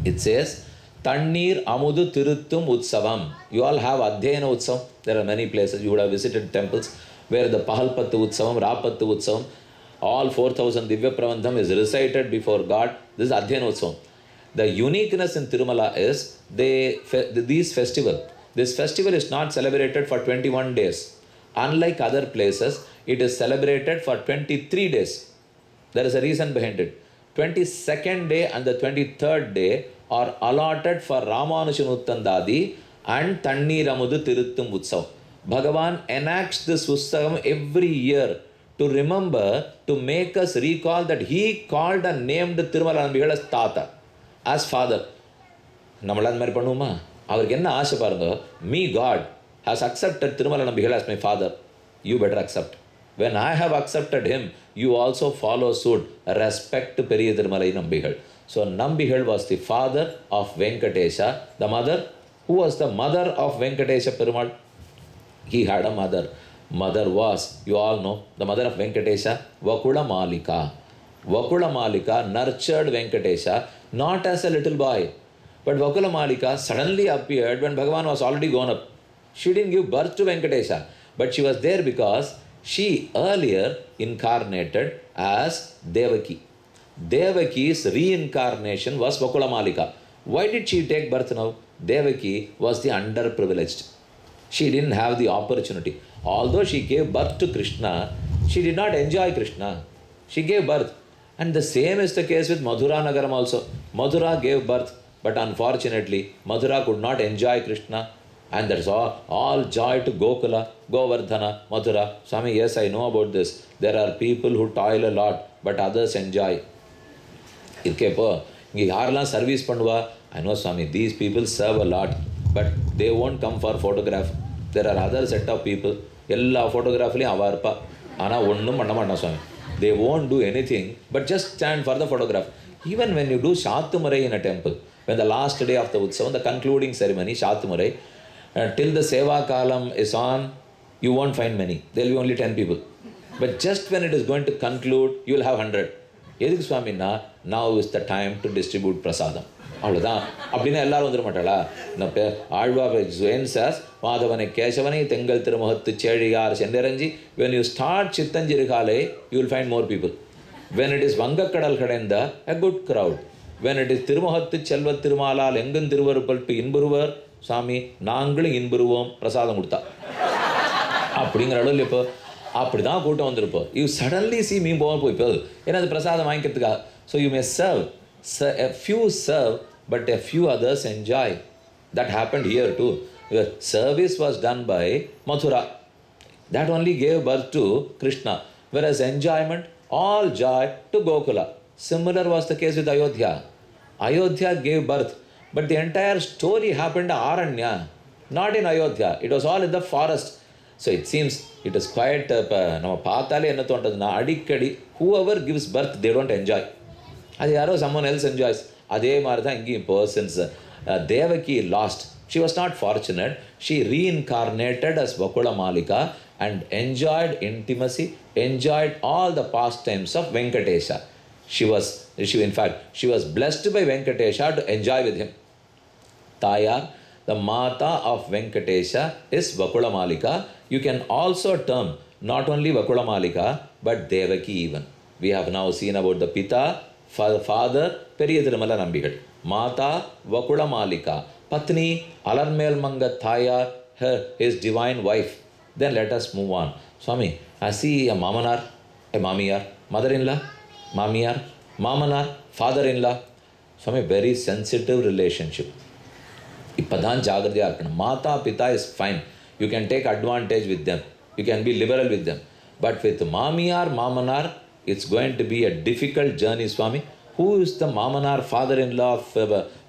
It says, Tannir Amudu Tiruttum Utsavam. You all have Adhyayana Utsavam. There are many places. You would have visited temples where the Pahalpattu Utsavam, Rapattu Utsavam, all 4,000 Divya Pravandham is recited before God. This is Adhyayana Utsavam. The uniqueness in Tirumala is this festival is not celebrated for 21 days. Unlike other places, it is celebrated for 23 days. There is a reason behind it. 22nd day and the 23rd day are allotted for Ramanujanuttandadi and Tanniramudu Tiruttum Utsavam. Bhagavan enacts this Utsavam every year to remember, to make us recall that he called and named Tirumala Nambihal as Tata, as father. நம்மளாம் அந்த மாதிரி பண்ணுவோமா? அவருக்கு என்ன ஆசை பாருங்க. Me, God, has accepted Tirumala Nambihal as my father. You better accept. When I have accepted him, you also follow suit. Respect Theriya Tirumala Nambihal. So Nambihal was the father of Venkatesha. The mother, who was the mother of Venkatesha Perumal? He had a mother. Mother was, you all know, the mother of Venkatesha, Vakula Malika. Vakula Malika nurtured Venkatesha not as a little boy, but Vakula Malika suddenly appeared when Bhagavan was already gone up. She didn't give birth to Venkatesha, but she was there because she earlier incarnated as Devaki. Devaki's reincarnation was Vakula Malika. Why did she take birth now? Devaki was the underprivileged. She didn't have the opportunity. Although she gave birth to Krishna, she did not enjoy Krishna. She gave birth. And the same is the case with Madhura Nagaram also. Madhura gave birth, but unfortunately, Madhura could not enjoy Krishna. And that's all joy to Gokula, Govardhana, Madhura. Swami, yes, I know about this. There are people who toil a lot, but others enjoy. Service pannuva. I know, Swami, these people serve a lot, but they won't come for photograph. There are other set of people. Ella photographly avarpa. Ana onnum panna matta Swami. They won't do anything but just stand for the photograph. Even when you do Shatumurai in a temple, when the last day of the Utsavam, the concluding ceremony, Shatumurai, till the Seva Kalam is on, you won't find many. There will be only 10 people. But just when it is going to conclude, you will have 100. Edhik Swami na, now is the time to distribute prasadam. அவ்வளோதான் அப்படின்னா எல்லாரும் வந்துட மாட்டாளா? Alvar says, மாதவனை கேசவனை தெங்கள் திருமுகத்து சேழியார் சென்றரஞ்சி. When you start சித்தஞ்சிறுகாலை, you will find more people. When it is வங்கக்கடல் கடைந்த, a good crowd. When it is திருமுகத்து செல்வத் திருமாலால் எங்கும் திருவருப்பல்ட்டு இன்புருவர், சாமி நாங்களும் இன்புருவோம் பிரசாதம் கொடுத்தா அப்படிங்கிற அளவில் இப்போ அப்படி தான் கூட்டம் வந்திருப்போம். யூ சடன்லி சி மீ போய் ஏன்னா அது பிரசாதம் வாங்கிக்கிறதுக்காக. So you may serve. A few serve, but a few others enjoy. That happened here too. The service was done by Mathura. That only gave birth to Krishna. Whereas enjoyment, all joy to Gokula. Similar was the case with Ayodhya. Ayodhya gave birth, but the entire story happened in Aranya, not in Ayodhya. It was all in the forest. So it seems it is quite, whoever gives birth, they don't enjoy. Someone else enjoys. Persons. Devaki lost. She was not fortunate. She reincarnated as Vakula Malika and enjoyed intimacy, enjoyed all the pastimes of Venkatesha. She was blessed by Venkatesha to enjoy with him. Tayar, the Mata of Venkatesha, is Vakula Malika. You can also term not only Vakula Malika, but Devaki even. We have now seen about the Pita, father, Periya Tirumala Nambigal. Mata, Vakula Malika. Patni, Alarmel Manga Tayar, his divine wife. Then let us move on. Swami, I see a Mamanar, a Mamiyar, mother-in-law, Mamiyar, Mamanar, father-in-law. Swami, very sensitive relationship. Ipadan Jagradya Arkanam. Mata, Pita is fine. You can take advantage with them. You can be liberal with them. But with Mamiyar, Mamanar, it's going to be a difficult journey, Swami. Who is the Mamanar, father-in-law of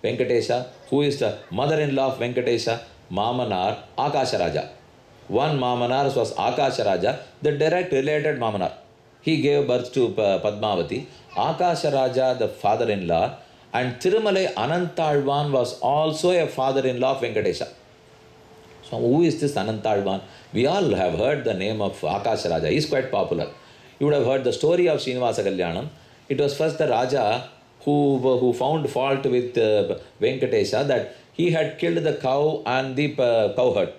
Venkatesha? Who is the mother-in-law of Venkatesha? Mamanar, Akasha Raja. One Mamanar was Akasha Raja, the direct related Mamanar. He gave birth to Padmavati. Akasha Raja, the father-in-law, and Tirumalai Anantalvan was also a father-in-law of Venkatesha. So who is this Anantalvan? We all have heard the name of Akasha Raja. He is quite popular. You would have heard the story of Srinivasa Kalyanam. It was first the Raja who found fault with Venkatesha that he had killed the cow and the cowherd.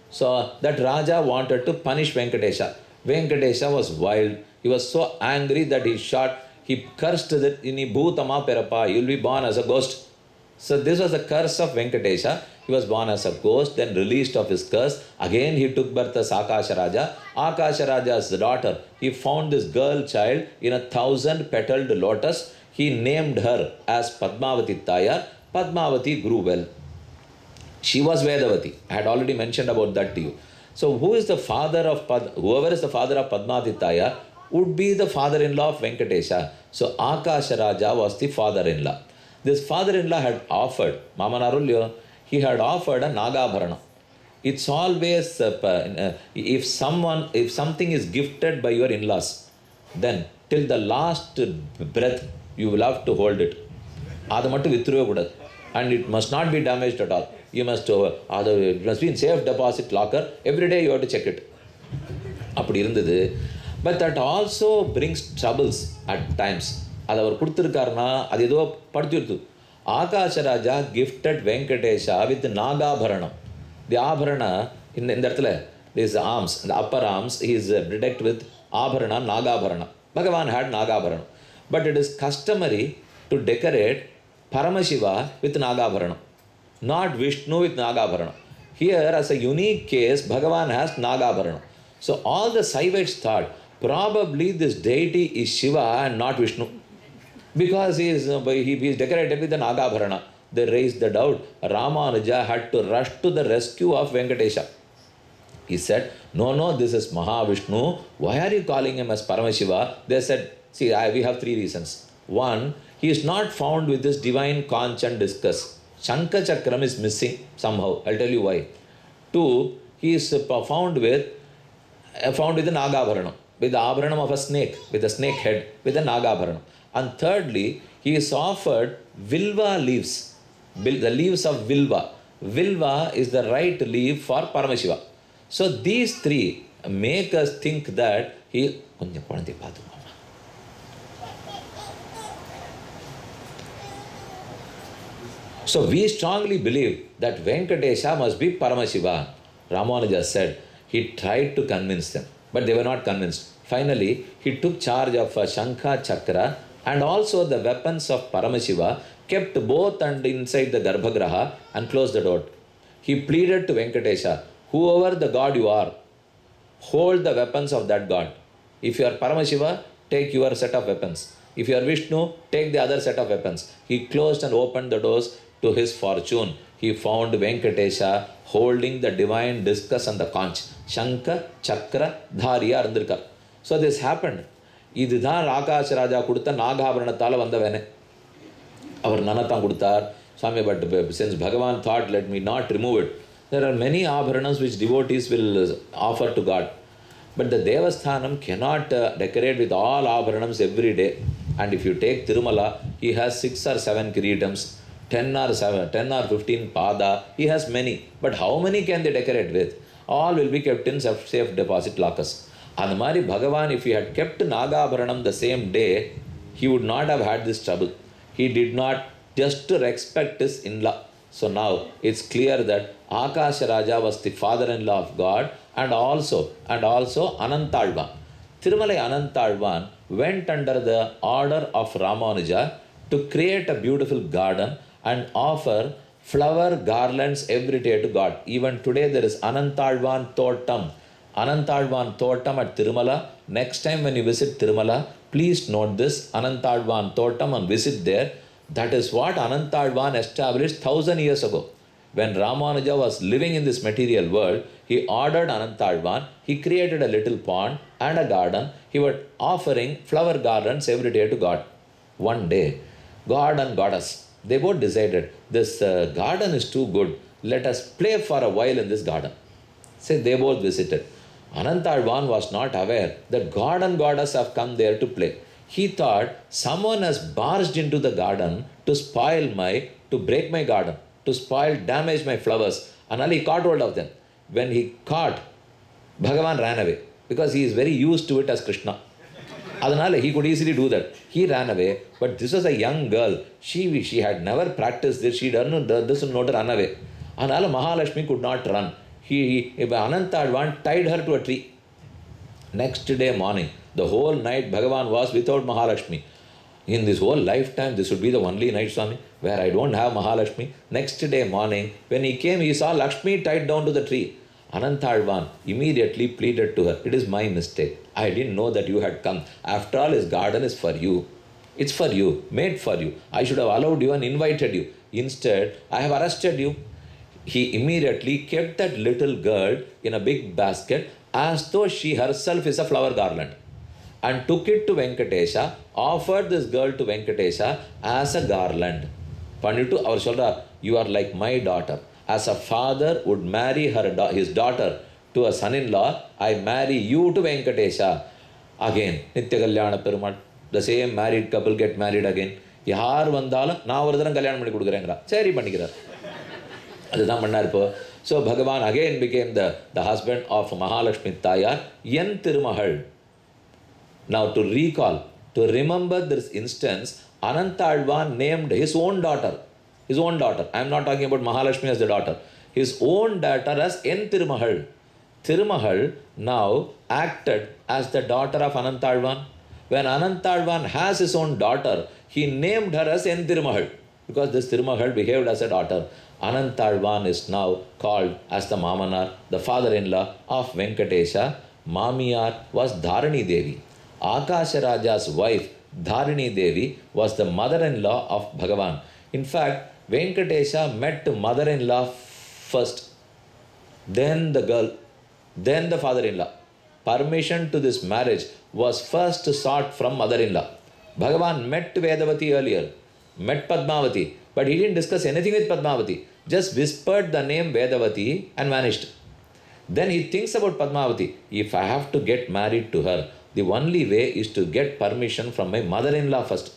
So that Raja wanted to punish Venkatesha. Venkatesha was wild. He was so angry that he cursed that Ini Bhutama Perapa, you will be born as a ghost. So this was the curse of Venkatesha. He was born as a ghost, then released of his curse. Again he took birth as Akasha Raja. Akasha Raja's daughter, he found this girl child in 1,000-petaled lotus. He named her as Padmavati Tayar. Padmavati grew well. She was Vedavati. I had already mentioned about that to you. So whoever is the father of Padmavati Tayar would be the father-in-law of Venkatesha. So Akasha Raja was the father-in-law. This father-in-law had offered, Mama Narulya, he had offered a Nagabharana. It's always, if something is gifted by your in-laws, then till the last breath, you will have to hold it. And it must not be damaged at all. You must, it must be in safe deposit locker. Every day you have to check it. But that also brings troubles at times. Akasha Raja gifted Venkatesha with Nagabharana. The Abharana, in the these arms, the upper arms, he is bedecked with Abharana, Nagabharana. Bhagavan had Nagabharana. But it is customary to decorate Paramashiva with Nagabharana, not Vishnu with Nagabharana. Here, as a unique case, Bhagavan has Nagabharana. So all the Saivites thought, probably this deity is Shiva and not Vishnu. Because he is decorated with the Nagabharana. They raised the doubt. Ramanuja had to rush to the rescue of Venkatesha. He said, no, this is Mahavishnu. Why are you calling him as Paramashiva? They said, see, we have three reasons. One, he is not found with this divine conch and discus. Shankha Chakram is missing somehow. I'll tell you why. Two, he is found with the Nagabharana, with the Abharanam of a snake, with a snake head, with the Nagabharana. And thirdly, he is offered Vilva leaves, the leaves of Vilva. Vilva is the right leaf for Paramashiva. So these three make us think that he... So we strongly believe that Venkatesha must be Paramashiva. Ramanuja said he tried to convince them, but they were not convinced. Finally, he took charge of Shankha Chakra and also the weapons of Paramashiva, kept both and inside the Garbhagraha and closed the door. He pleaded to Venkatesha, whoever the god you are, hold the weapons of that god. If you are Paramashiva, take your set of weapons. If you are Vishnu, take the other set of weapons. He closed and opened the doors to his fortune. He found Venkatesha holding the divine discus and the conch. Shanka, Chakra, Dhariya Arundirkar. So this happened. இதுதான் ஆகாஷ ராஜா கொடுத்த நாகாபரணத்தால் வந்தவனே. அவர் நனத்தான் கொடுத்தார் Swami, but since Bhagavan thought, let me not remove it. There are many abharanams which devotees will offer to God. But the Devasthanam cannot decorate with all abharanams every day. And if you take Tirumala, he has 6 or 7 kiritams, 10 or 15 pada, he has many. But how many can they decorate with? All will be kept in safe deposit lockers. And Mari Bhagavan, if he had kept Nagabharanam the same day, he would not have had this trouble. He did not just to respect his in-law. So now it's clear that Akasha Raja was the father-in-law of God and also Anantalvan. Thirumalai Anantalvan went under the order of Ramanuja to create a beautiful garden and offer flower garlands every day to God. Even today there is Anantalvan Thotam. Anantalvan Thotam at Tirumala. Next time when you visit Tirumala, please note this Anantalvan Thotam and visit there. That is what Anantalvan established 1000 years ago. When Ramanuja was living in this material world, he ordered Anantalvan, he created a little pond and a garden. He was offering flower garlands every day to God. One day, God and Goddess, they both decided, this garden is too good. Let us play for a while in this garden. So they both visited. Anantalvan was not aware that God and Goddess have come there to play. He thought someone has barged into the garden to break my garden, to damage my flowers. And he caught hold of them. When he caught, Bhagavan ran away because he is very used to it as Krishna. Adanale, he could easily do that. He ran away, but this was a young girl. She had never practiced this. She doesn't know to run away. Adanale, Mahalakshmi could not run. Anantalvan tied her to a tree. Next day morning, the whole night Bhagavan was without Mahalakshmi. In this whole lifetime, this would be the only night, Swami, where I don't have Mahalakshmi. Next day morning, when he came, he saw Lakshmi tied down to the tree. Anantalvan immediately pleaded to her, it is my mistake. I didn't know that you had come. After all, his garden is for you. It's for you, made for you. I should have allowed you and invited you. Instead, I have arrested you. He immediately kept that little girl in a big basket as though she herself is a flower garland, and took it to Venkatesha, offered this girl to Venkatesha as a garland. Pannitu அவர் சொல்றார், you are like my daughter. As a father would marry his daughter to a son-in-law, I marry you to Venkatesha. Again, Nitya Kalyana Perumal, the same married couple get married again. யார் வந்தாலும் நான் ஒரு தரம் கல்யாணம் பண்ணி கொடுக்குறேங்கிறா, சரி பண்ணிக்கிறார். அதுதான் பண்ணார் இப்போ. So Bhagavan again became the husband of Mahalakshmi Tayar, Yen Tirumahal. Now to recall, to remember this instance, Anantalvan named his own daughter. I am not talking about Mahalakshmi as the daughter. His own daughter as Yen Tirumahal. Tirumahal now acted as the daughter of Anantalvan. When Anantalvan has his own daughter, he named her as Yen Tirumahal, because this Tirumahal behaved as a daughter. Anantalvan is now called as the Mamanar, the father-in-law of Venkatesha. Mamiyar was Dharani Devi. Akasha Raja's wife, Dharani Devi, was the mother-in-law of Bhagavan. In fact, Venkatesha met mother-in-law first, then the girl, then the father-in-law. Permission to this marriage was first sought from mother-in-law. Bhagavan met Vedavati earlier, met Padmavati, but he didn't discuss anything with Padmavati. Just whispered the name Vedavati and vanished. Then he thinks about Padmavati. If I have to get married to her, the only way is to get permission from my mother-in-law first.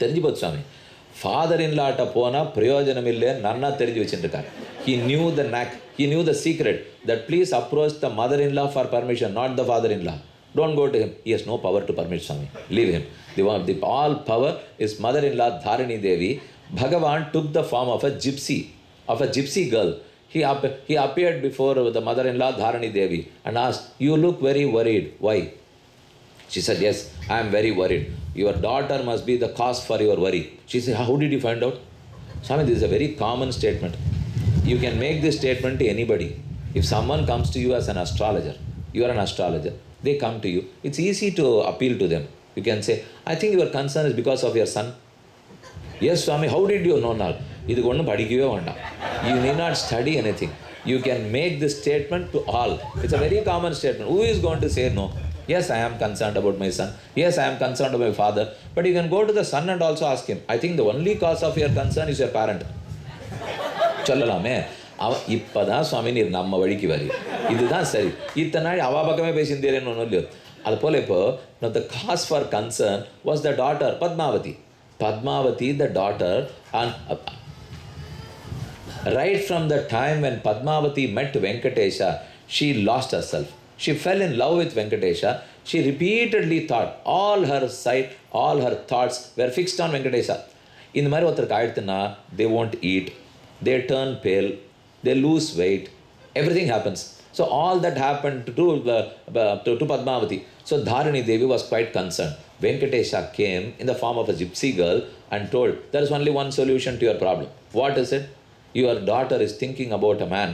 தெரிஞ்சுபோது சுவாமி, ஃபாதர்-இன்லாட்ட போனால் பிரயோஜனம் இல்லைன்னு நன்னா தெரிஞ்சு வச்சுருக்கார். He knew the knack, he knew the secret that please approach the mother-in-law for permission, not the father-in-law. Don't go to him. He has no power to permit, Swami. Leave him. The all power is mother-in-law Dharani Devi. Bhagavan took the form of a gypsy girl. He appeared before the mother-in-law Dharani Devi and asked, you look very worried. Why? She said, yes, I am very worried. Your daughter must be the cause for your worry. She said, how did you find out? Swami, this is a very common statement. You can make this statement to anybody. If someone comes to you as an astrologer, you are an astrologer, they come to you, it's easy to appeal to them. You can say, I think your concern is because of your son. Yes, Swami, how did you know now? You need not study anything. You can make this statement to all. It's a very common statement. Who is going to say no? Yes, I am concerned about my son. Yes, I am concerned about my father. But you can go to the son and also ask him. I think the only cause of your concern is your parent. சொல்லலாமே இப்போதான் சுவாமி நீர் நம்ம வழிக்கு வரி இதுதான் சரி இத்தனை நாள் அவா பக்கமே பேசியிருந்தேன்னு ஒன்றும் இல்லையோ அது போல இப்போ the cause for concern was the daughter Padmavati the daughter and right from the time when Padmavati met Venkatesha she lost herself. She fell in love with Venkatesha. She repeatedly thought all her sight, all her thoughts were fixed on Venkatesha. இந்த மாதிரி ஒருத்தருக்கு ஆயிடுத்துன்னா they won't eat, they turn pale, they lose weight, everything happens. So all that happened to Padmavati. So Dharani Devi was quite concerned. Venkatesha came in the form of a gypsy girl and told, there is only one solution to your problem. What is it? Your daughter is thinking about a man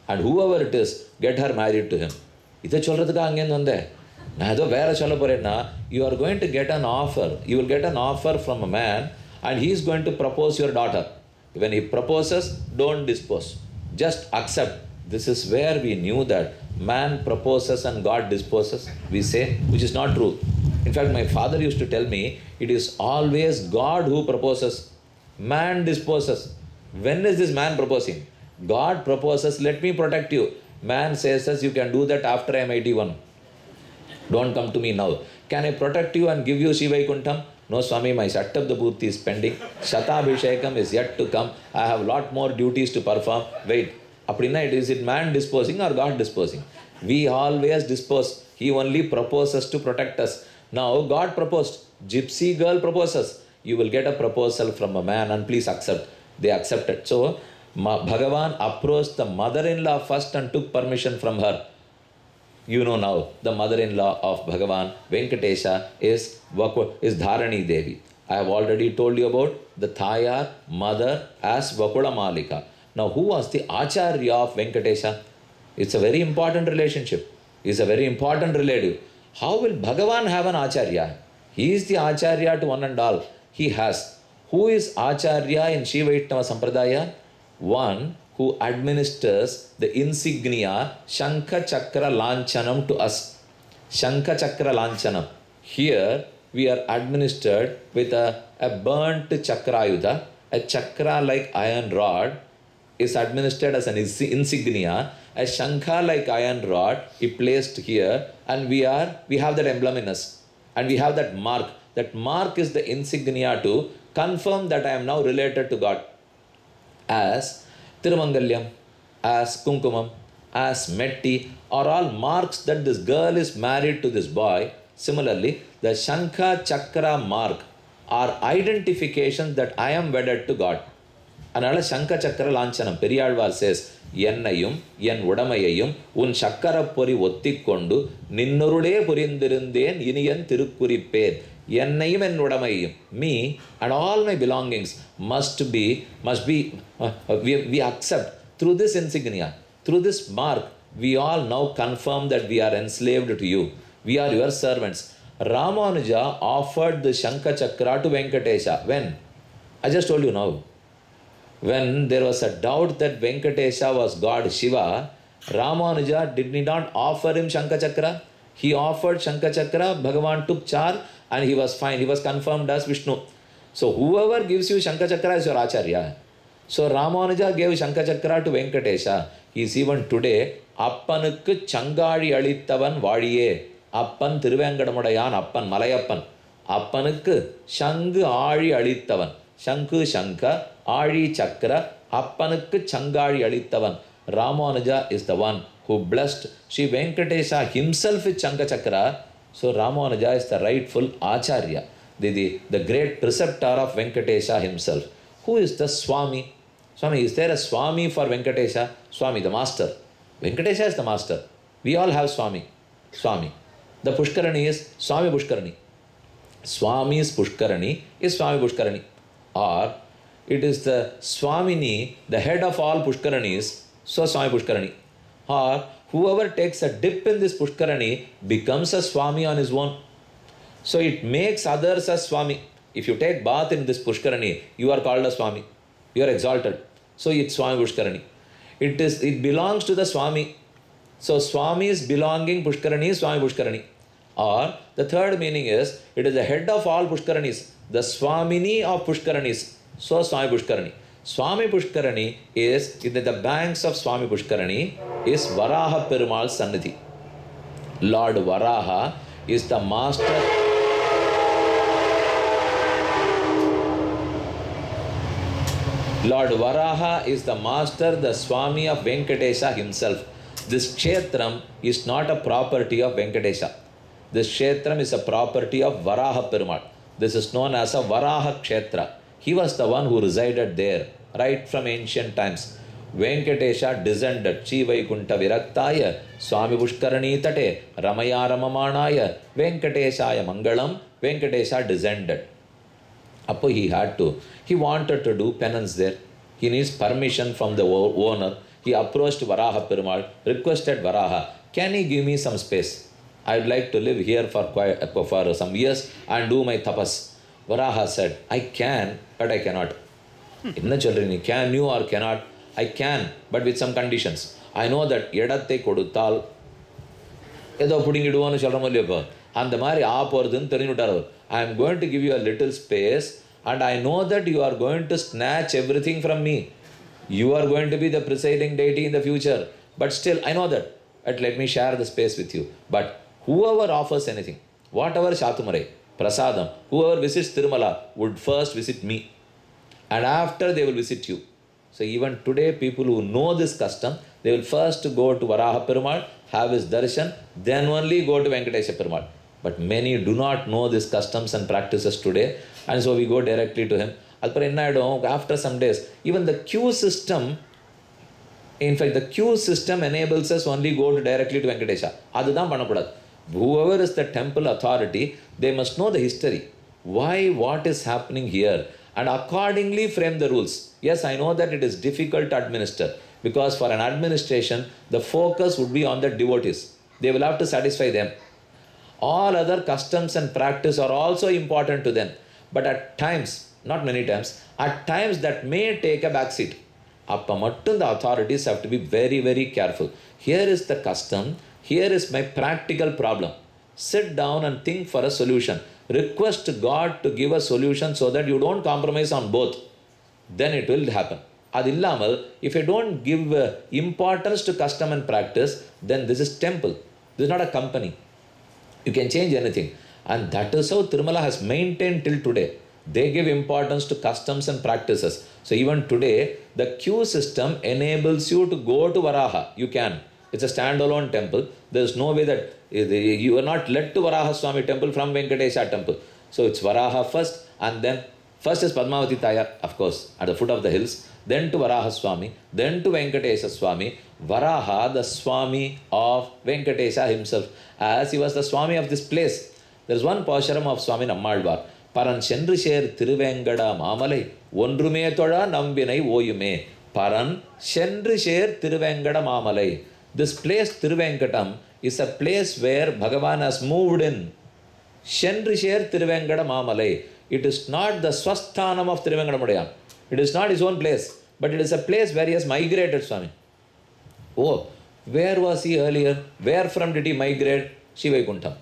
and whoever it is, get her married to him. இதை சொல்கிறதுக்காக அங்கேருந்து வந்தேன் நான் ஏதோ வேறு சொல்ல போகிறேன்னா you are going to get an offer. You will get an offer from a man and he is going to propose your daughter. When he proposes, don't dispose. Just accept. This is where we knew that man proposes and God disposes, we say, which is not true. In fact, my father used to tell me, it is always God who proposes. Man disposes. When is this man proposing? God proposes, let me protect you. Man says, you can do that after I am 81. Don't come to me now. Can I protect you and give you Shivaikuntham? No, Swami, my Sattabda Bhuti is pending. Shatabhishekam is yet to come. I have a lot more duties to perform. Wait. Appadina, is it man disposing or God disposing? We always dispose. He only proposes to protect us. Now, God proposed. Gypsy girl proposes. You will get a proposal from a man and please accept. They accepted. So, Bhagavan approached the mother-in-law first and took permission from her. You know now, the mother-in-law of Bhagavan, Venkatesha, is Dharani Devi. I have already told you about the Thayar, mother as Vakula Malika. Now, who was the Acharya of Venkatesha? It's a very important relationship. He's a very important relative. How will Bhagavan have an Acharya? He is the Acharya to one and all. He has. Who is Acharya in Shiva Vaishnava Sampradaya? One who administers the insignia Shankha Chakra Lanchanam to us. Shankha Chakra Lanchanam. Here we are administered with a burnt Chakrayudha, a chakra like iron rod is administered as an insignia, a Shankha like iron rod is placed here and we have that emblem in us and we have that mark. That mark is the insignia to confirm that I am now related to God. As Tirumangalyam, as Kunkumam, as Metti are all marks that this girl is married to this boy. Similarly, the Shankha Chakra mark are identifications that I am wedded to God. அதனால் Shankha Chakra Lanchanam, Periyalvar says, என்னையும் என் உடமையையும் உன் சக்கரப்பொறி ஒத்திக்கொண்டு நின்னுருளே புரிந்திருந்தேன் இனியன் திருக்குறிப்பேன் என்னையும் என் உடமையையும் me and all my belongings must be we accept through this insignia, through this mark. We all now confirm that we are enslaved to you. We are your servants. Ramanuja offered the Shankha Chakra to Venkatesha. When? I just told you now. When there was a doubt that Venkatesha was God Shiva, Ramanuja did not offer him Shankha Chakra. He offered Shankha Chakra, Bhagavan took charge and he was fine. He was confirmed as Vishnu. So whoever gives you Shankha Chakra is your Acharya. So Ramanuja gave Shankha Chakra to Venkatesha. He is even today, Appanukku Changadi Alittavan Vadiye. Appan Thiruvenkadamudayan, Appan Malayappan. Appanukku Shangu Adi Alittavan. Shanku Shanka, Adi Chakra, Appanukku Changadi Alittavan. Ramanuja is the one who blessed Sri Venkatesha himself with Shankha Chakra. So Ramanuja is the rightful Acharya, the great preceptor of Venkatesha himself. Who is the Swami? Swami, is there a Swami for Venkatesha? Swami, the master. Venkatesha is the master. We all have Swami. Swami. The Pushkarani is Swami Pushkarani. Swami's Pushkarani is Swami Pushkarani. Or it is the Swamini, the head of all Pushkaranis, so Swami Pushkarani. Or whoever takes a dip in this Pushkarani becomes a Swami on his own. So it makes others as Swami. If you take bath in this Pushkarani, you are called a Swami. You are exalted. So it's Swami Pushkarani. It belongs to the Swami. So Swami is belonging Pushkarani is Swami Pushkarani. Or the third meaning is it is the head of all Pushkaranis, the Swamini of Pushkaranis. So Swami Pushkarani. Swami Pushkarani is in the banks of Swami Pushkarani is Varaha Perumal Sannidhi. Lord Varaha is the master. Lord Varaha is the master, the Swami of Venkatesha himself. This Kshetram is not a property of Venkatesha. This Kshetram is a property of Varaha Perumal. This is known as a Varaha Kshetra. He was the one who resided there right from ancient times. Venkatesha descended Chivaikunta Viraktaya Swami Pushkarani Tate Ramaya Ramamanaya Venkateshaya Mangalam. Venkatesha descended. Appo he wanted to do penance there. He needs permission from the owner. He approached Varaha Perumal, requested Varaha, can he give me some space? I would like to live here for some years and do my tapas. Varaha said, I can, but I cannot. Inna children, can you or cannot? I can, but with some conditions. I know that Yedatte Koduttal, Edo putting it on Shalramalyopa, and the Mari Apordun Terinutaro. I am going to give you a little space, and I know that you are going to snatch everything from me. You are going to be the presiding deity in the future. But still, I know that. But let me share the space with you. But whoever offers anything, whatever Shatumare, Prasadam, whoever visits Tirumala would first visit me. And after they will visit you. So even today, people who know this custom, they will first go to Varaha Perumal, have his darshan, then only go to Venkatesha Perumal. But many do not know these customs and practices today, and so we go directly to him. After some days, even the queue system, in fact, the queue system enables us only go directly to Venkatesha. Adudhan pannakoodadhu. Whoever is the temple authority, they must know the history. Why, what is happening here? And accordingly frame the rules. Yes, I know that it is difficult to administer, because for an administration, the focus would be on the devotees. They will have to satisfy them. All other customs and practice are also important to them. But at times, not many times, at times that may take a backseat. Appa mattum the authorities have to be very, very careful. Here is the custom. Here is my practical problem. Sit down and think for a solution. Request God to give a solution so that you don't compromise on both. Then it will happen. Adillamal, if you don't give importance to custom and practice, then this is temple. This is not a company. You can change anything. And that is how Tirumala has maintained till today. They give importance to customs and practices. So even today, the queue system enables you to go to Varaha. You can. It's a standalone temple. There is no way that you are not led to Varaha Swami temple from Venkatesha temple. So it's Varaha first, and then first is Padmavati Tayar, of course, at the foot of the hills. Then to Varaha Swami, then to Venkatesha Swami. Varaha, the Swami of Venkatesha himself, as he was the Swami of this place. There is one Pasharam of Swami Nammalvar. Paran Shendrisher Tiruvengada Mamalai, Wondrume Toda Nambinai Oyume. Paran Shendrisher Tiruvengada Mamalai. This place, Tiruvenkatam, is a place where Bhagavan has moved in. Shendrisher Tiruvengada Mamalai. It is not the Swasthanam of Tiruvengadamudayan. It is not his own place, but it is a place where he has migrated, Swami. Oh, where was he earlier? Where from did he migrate? Shivaikuntam.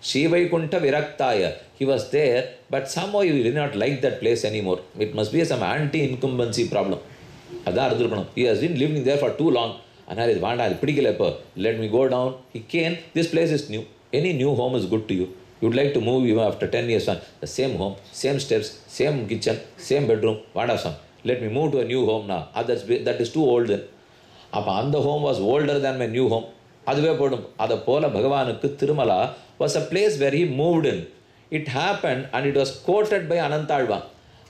Shivaikunta Viraktaya. He was there, but somehow he did not like that place anymore. It must be some anti-incumbency problem. He has been living there for too long. Let me go down. He came. This place is new. Any new home is good to you. You would like to move even after 10 years. The same home, same steps, same kitchen, same bedroom. Let me move to a new home now. That is too old then. The home was older than my new home. Bhagavanukku Tirumala was a place where he moved in. It happened and it was quoted by Anantalvan.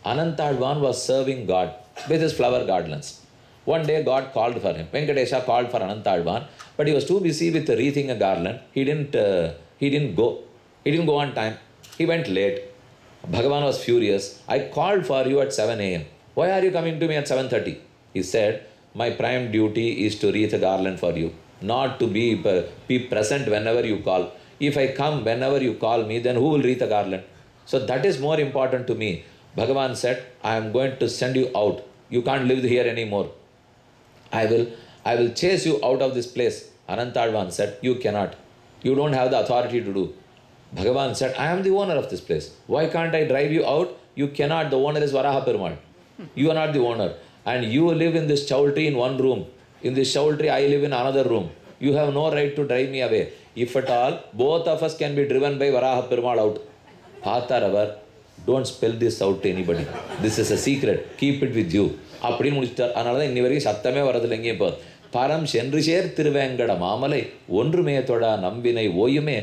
Anantalvan was serving God with his flower garlands. One day God called for him. Venkatesha called for Anantalvan, but he was too busy with wreathing a garland. He didn't go. He didn't go on time. He went late. Bhagavan was furious. I called for you at 7 a.m. Why are you coming to me at 7:30? He said, my prime duty is to wreath a garland for you, not to be present whenever you call. If I come whenever you call me, then who will wreath the garland? So that is more important to me. Bhagavan said, I am going to send you out. You can't live here anymore. I will chase you out of this place. Anantadvan said, you cannot. You don't have the authority to do. Bhagavan said, I am the owner of this place. Why can't I drive you out? You cannot. The owner is Varaha Perumal. You are not the owner. And you live in this chowltree in one room. In this chowltree, I live in another room. You have no right to drive me away. If at all, both of us can be driven by Varaha Perumal out. Patharavar, don't spell this out to anybody. This is a secret. Keep it with you. அப்படின்னு முடிச்சிட்டார். அதனால தான் இன்னி வரைக்கும் சத்தமே வரதில்லை. எங்கேயும் இப்போ பரம் சென்று சேர் திருவேங்கட மாமலை ஒன்றுமே தொழா நம்பினை ஓயுமே.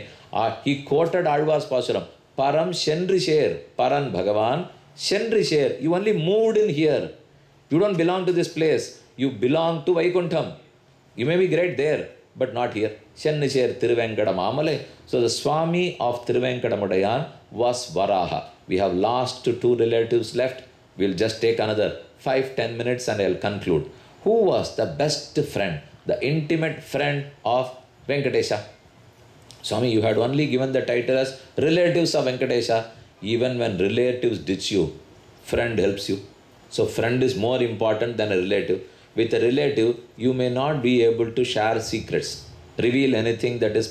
He quoted Alvar's Paasuram. Param சென்று சேர். Paran Bhagavan சென்று சேர். You only moved in here. You don't belong to this place. You belong to Vaikuntham. You may be great there, but not here. சென்று சேர் திருவேங்கட மாமலை. So the Swami of Thiruvenkadamudayan was Varaha. We have last 2 relatives left. We'll just take another 5-10 minutes and I'll conclude. Who was the best friend, the intimate friend of Venkatesha? Swami, you had only given the title as relatives of Venkatesha. Even when relatives ditch you, friend helps you. So friend is more important than a relative. With a relative, you may not be able to share secrets, reveal anything that is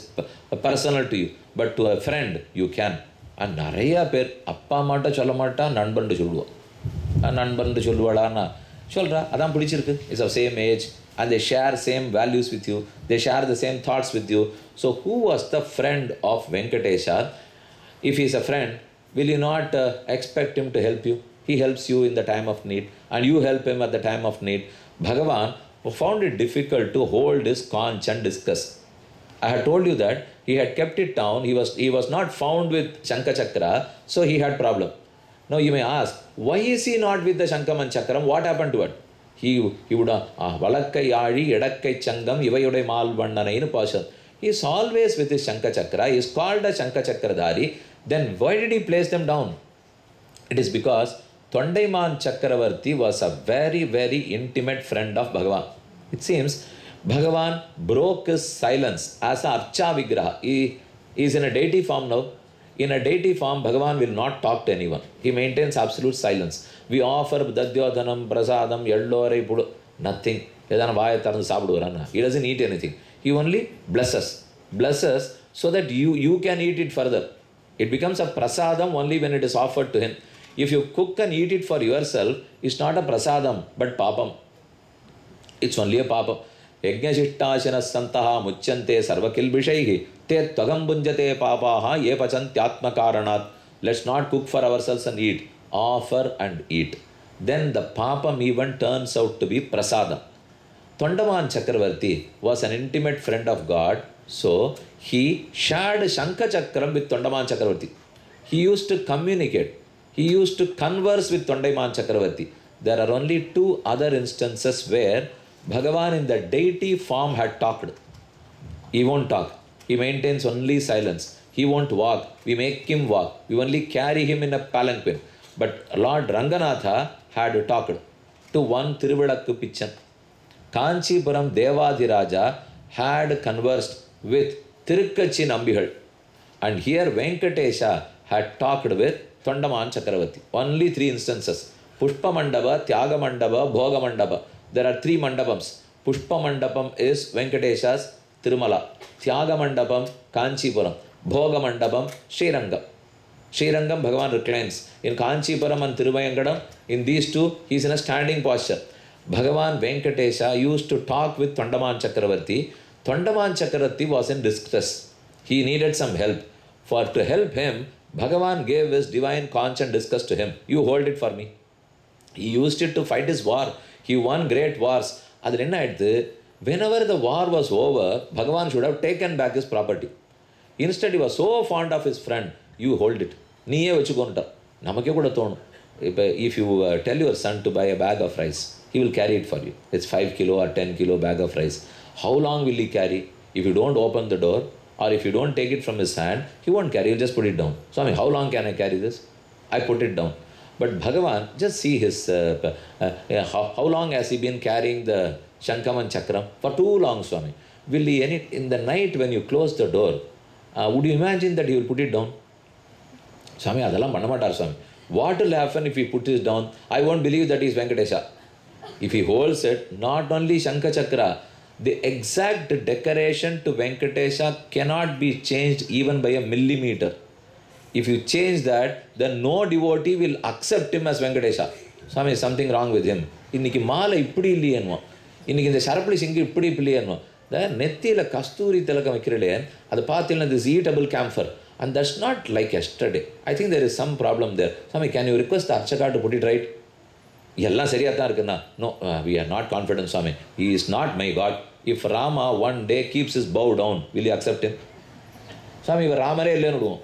personal to you. But to a friend, you can. And நிறையா பேர் அப்பா அம்மாட்ட சொல்ல மாட்டா, நண்பன்ட்டு சொல்லுவாள். நண்பன்ட்டு சொல்லுவாளான்னா சொல்கிறா, அதான் பிடிச்சிருக்கு. It's of same age and they share same values with you. They share the same thoughts with you. So who was the friend of Venkatesha? If he is a friend, will you not expect him to help you? He helps you in the time of need and you help him at the time of need. Bhagavan found it difficult to hold his conch and discuss. I had told you that he had kept it down. He was not found with Shankha Chakra, so he had problem. Now you may ask, why is he not with the Shankam and Chakram? What happened to it? He would Valakkai Yadi, Edakkai Changam, Ivayude Malvandana in Pasha. He is always with his Shankha Chakra. He is called a Shankha Chakradhari. Then why did he place them down? It is because Thondaiman Chakravarti was a very, very intimate friend of Bhagavan. It seems Bhagavan broke his silence as a Archa Vigraha. He is in a deity form now. In a deity form, Bhagavan will not talk to anyone. He maintains absolute silence. We offer Dadyodhanam, Prasadam, Yellore, Pudu, nothing. He doesn't eat anything. He only blesses. Blesses so that you can eat it further. It becomes a prasadam only when it is offered to him. If you cook and eat it for yourself, it's not a prasadam, but papam. It's only a papam. Yajnashishtasana santaha muchyante sarvakilbishaihi te tvagam bunjate papaha ye pachantyatma karanat. Let's not cook for ourselves and eat. Offer and eat. Then the papam even turns out to be prasadam. Thondaman Chakravarti was an intimate friend of God, so he shared Shankha Chakram with Thondaman Chakravarti. He used to communicate. He used to converse with Thondaiman Chakravarti. There are only 2 other instances where Bhagavan in the deity form had talked. He won't talk. He maintains only silence. He won't walk. We make him walk. We only carry him in a palanquin. But Lord Ranganatha had talked to one Thiruvilakku Pichan. Kanchipuram Devadhiraja had conversed with Tirukkachi Nambihal. And here Venkatesha had talked with Thondaman Chakravarti. Only 3 instances. Pushpa Mandapa, Tyaga Mandapa, Bhoga Mandapa. There are 3 mandapams. Pushpa Mandapam is Venkatesha's Tirumala. Tyaga Mandapam, Kanchipuram. Bhoga Mandapam, Srirangam. Srirangam, Bhagavan reclines. In Kanchipuram and Thiruvayangadam, in these 2, he is in a standing posture. Bhagavan Venkatesha used to talk with Thondaman Chakravarti. Thondaman Chakravarti was in distress. He needed some help. To help him, Bhagavan gave his divine conch and discuss to him. You hold it for me. He used it to fight his war. He won great wars. Whenever the war was over, Bhagavan should have taken back his property. Instead, he was so fond of his friend. You hold it. If you tell your son to buy a bag of rice, he will carry it for you. It's 5 kilo or 10 kilo bag of rice. How long will he carry? If you don't open the door or if you don't take it from his hand, he won't carry. He'll just put it down. Swami, how long can I carry this? I put it down. But Bhagavan, just see his, how long has he been carrying the Shankam and Chakram? For too long, Swami. Will he, in the night when you close the door, would you imagine that he will put it down? Swami, அதெல்லாம் பண்ண மாட்டார் Swami. What will happen if he puts it down? I won't believe that he is Venkatesha. If he holds it, not only Shankha Chakra, the exact decoration to Venkatesha cannot be changed even by a millimeter. If you change that, then no devotee will accept him as Venkatesha. Swami, something wrong with him. இன்னைக்கு மாலை இப்படி இல்லையேன்னுவோம், இன்னைக்கு இந்த சரப்பளி சிங்கு இப்படி இல்லையேன்னுவோம். இந்த நெத்தியில் கஸ்தூரி திலக்கம் வைக்கிறலையே அதை பார்த்தீங்கன்னா this eatable camphor, and that's not like yesterday. I think there is some problem there. Swami, can you request the Archaka to put it right? எல்லாம் சரியாக தான் இருக்குண்ணா. No, we are not confident, Swami. He is not my God. If Rama one day keeps his bow down, will you accept him? Swami, இவர் ராமரே இல்லைன்னு விடுவோம்.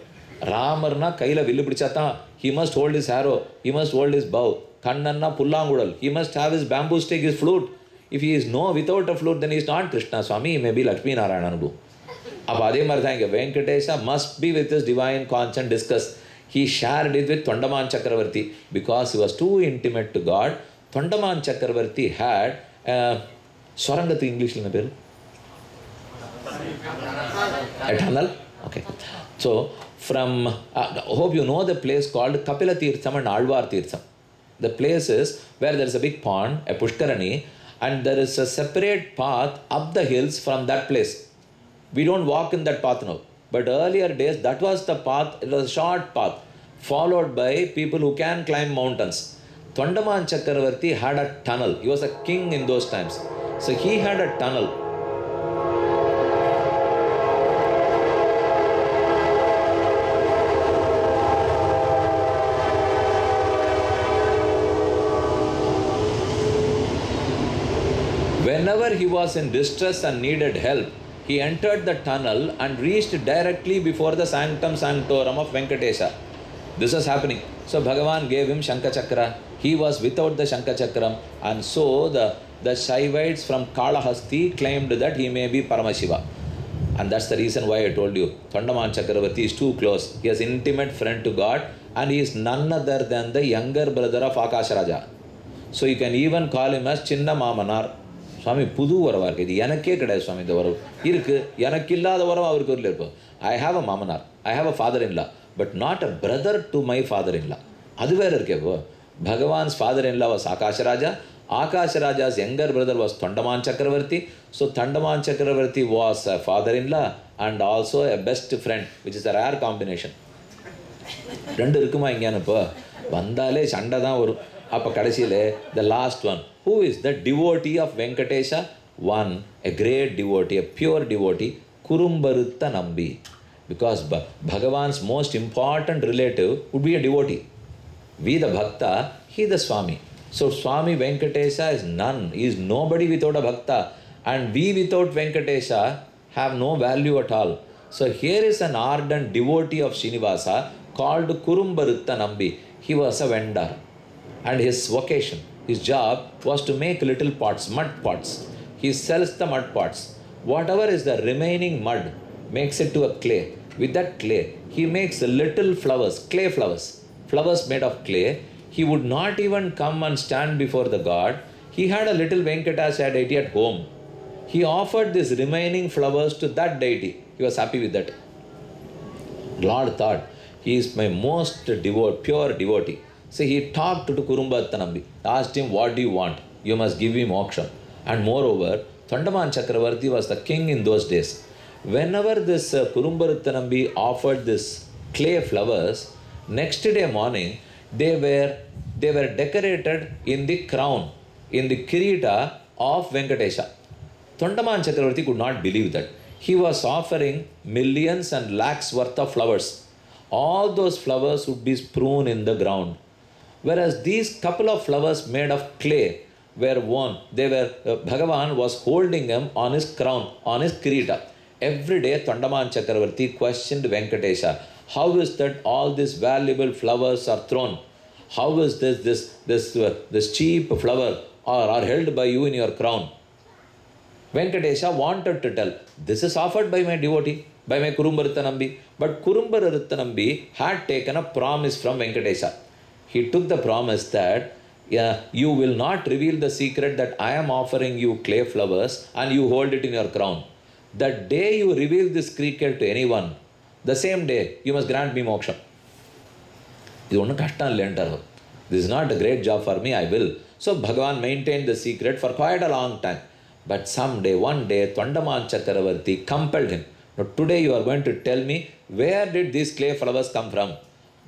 ராமர்னா கையில் வில்லு பிடிச்சா தான், he must hold his arrow, he must hold his bow. கண்ணன்னா புல்லாங்குழல், he must have his bamboo stick, his flute. If he is no without a flute, then he is not Krishna, Swami. He may be Lakshmi Narayana. அப்போ அதே மாதிரி தான் இங்கே Venkatesha must be with his divine conscience discuss. He shared it with Tondaman Chakravarti because he was too intimate to God. Tondaman Chakravarti had Swarangathu English என்ன பேர்? A tunnel? Okay. So from, hope you know the place called Kapila Tirtham and Alvar Tirtham. The place is where there is a big pond, a Pushkarani, and there is a separate path up the hills from that place. We don't walk in that path now. But earlier days, that was the path. It was a short path followed by people who can climb mountains. Tondaman Chakravarti had a tunnel. He was a king in those times. So he had a tunnel. Whenever he was in distress and needed help, he entered the tunnel and reached directly before the sanctum sanctorum of Venkatesha. This was happening. So Bhagavan gave him Shankha Chakra. He was without the Shankha Chakram, and so the Shaivites from Kalahasti claimed that he may be Paramashiva. And that's the reason why I told you, Tondaman Chakravarti is too close. He is intimate friend to God, and he is none other than the younger brother of Akash Raja. So you can even call him as Chinna Mamanar. சுவாமி புது வரவாக இருக்குது, இது எனக்கே கிடையாது சுவாமி. இந்த வரவு இருக்குது, எனக்கு இல்லாத வரவு அவருக்கு ஒரு இருப்போம். ஐ ஹாவ் அ மாமனார், I have a father in law, but not a brother to my father in law. அது வேறு இருக்கே. இப்போ Bhagavan's father in law was Akasharaja, Akasharaja's younger brother was Thondaman Chakravarthi. So Thondaman Chakravarthi was a father in law and also a best friend, which is a rare combination. ரெண்டு இருக்குமா இங்கேன்னு இப்போ வந்தாலே சண்டை தான் வரும். அப்போ கடைசியில் the last one, who is the devotee of Venkatesha? One, a great devotee, a pure devotee, Kurumbarutta Nambi. Because Bhagavan's most important relative would be a devotee. We the Bhakta, he the Swami. So Swami Venkatesha is none, he is nobody without a Bhakta. And we without Venkatesha have no value at all. So here is an ardent devotee of Srinivasa called Kurumbarutta Nambi. He was a vendor. And his vocation, his job was to make little pots, mud pots. He sells the mud pots. Whatever is the remaining mud, makes it to a clay. With that clay, he makes little flowers, clay flowers, flowers made of clay. He would not even come and stand before the God. He had a little Venkateswara deity at home. He offered these remaining flowers to that deity. He was happy with that. Lord thought, he is my most pure devotee. So he talked to Kurumbarutta Nambi, asked him, what do you want? You must give me moksha. And moreover, Tondaman Chakravarti was the king in those days. Whenever this Kurumbarutta Nambi offered this clay flowers, next day morning, they were decorated in the crown, in the kirita of Venkatesha. Tondaman Chakravarti could not believe that. He was offering millions and lakhs worth of flowers. All those flowers would be strewn in the ground. Whereas these couple of flowers made of clay were worn, Bhagavan was holding them on his crown, on his kirita. Every day Tondaman Chakravarti questioned Venkatesha, how is that all these valuable flowers are thrown? How is this cheap flower are held by you in your crown? Venkatesha wanted to tell, this is offered by my devotee, by my Kurumbarutta Nambi. But Kurumbarutta Nambi had taken a promise from Venkatesha. He took the promise that you will not reveal the secret that I am offering you clay flowers and you hold it in your crown. The day you reveal this secret to anyone, the same day you must grant me moksha. இது ஒன்றும் கஷ்டம் இல்லைன்ட்டார். This is not a great job for me, I will. So Bhagavan maintained the secret for quite a long time. But someday, one day, Twandaman Chakravarti compelled him. Now today you are going to tell me, where did these clay flowers come from?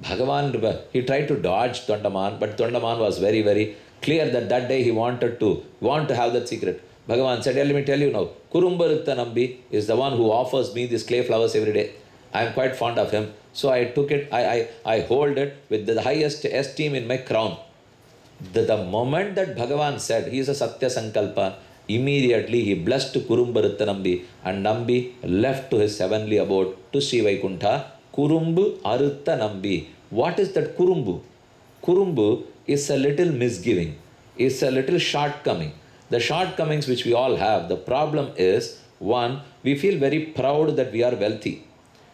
Bhagavan, he tried to dodge Twandaman, but Twandaman was very, very clear that day he wanted to have that secret. Bhagavan said, let me tell you now, Kurumbarutta Nambi is the one who offers me these clay flowers every day. I am quite fond of him. So I took it, I hold it with the highest esteem in my crown. The moment that Bhagavan said, he is a Satya Sankalpa, immediately he blessed Kurumbarutta Nambi, and Nambi left to his heavenly abode to Sri Vaikuntha. Kurumbu Arutta Nambi. What is that Kurumbu? Kurumbu is a little misgiving, is a little shortcoming. The shortcomings which we all have, the problem is, one, we feel very proud that we are wealthy.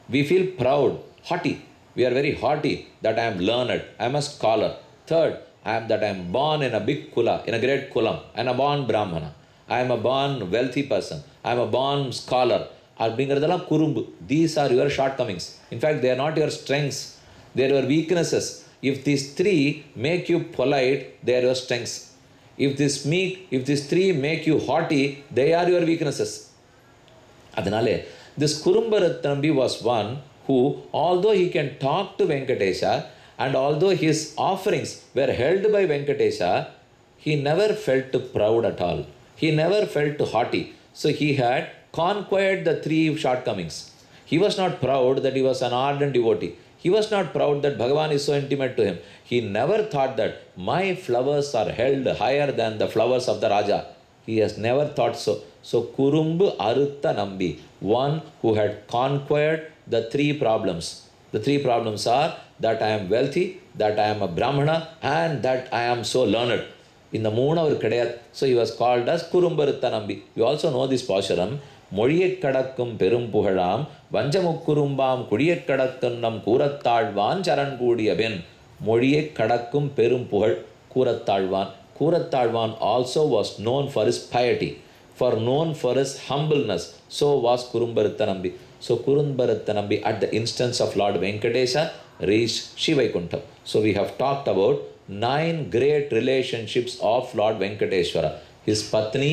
We feel proud, haughty. We are very haughty that I am learned, I am a scholar. Third, I am born in a big kula, in a great kulam. I am a born Brahmana. I am a born wealthy person. I am a born scholar. அப்படிங்கிறதெல்லாம் குறும்பு. These are your shortcomings. In fact, they are not your strengths. They are your weaknesses. If these three make you polite, they are your strengths. If these three make you haughty, they are your weaknesses. அதனாலே this Kurumbarutta Nambi was one who, although he can talk to Venkatesha, and although his offerings were held by Venkatesha, he never felt proud at all. He never felt haughty. So he had conquered the three shortcomings. He was not proud that he was an ardent devotee. He was not proud that Bhagavan is so intimate to him. He never thought that my flowers are held higher than the flowers of the Raja. He has never thought so. So Kurumbu Arutta Nambi, one who had conquered the three problems. The three problems are that I am wealthy, that I am a Brahmana, and that I am so learned. In the moon அவர் கிடையாது. So he was called as Kurumbarutta Nambi. You also know this Pashuram. மொழியைக் கடக்கும் பெரும் புகழாம் வஞ்சமுக்குறும்பாம் குழியைக் கடக்கும் நம் கூரத்தாழ்வான் சரண் கூடியவன். மொழியைக் கடக்கும் பெரும் புகழ் Koorathazhwan. Kurattazhvan also was known for his piety, known for his humbleness. So was Kurumbarutta Nambi. So Kurumbarutta Nambi, at the instance of Lord Venkatesha, reached Sri Vaikuntha. So we have talked about 9 great relationships of Lord Venkateswara. His Patni,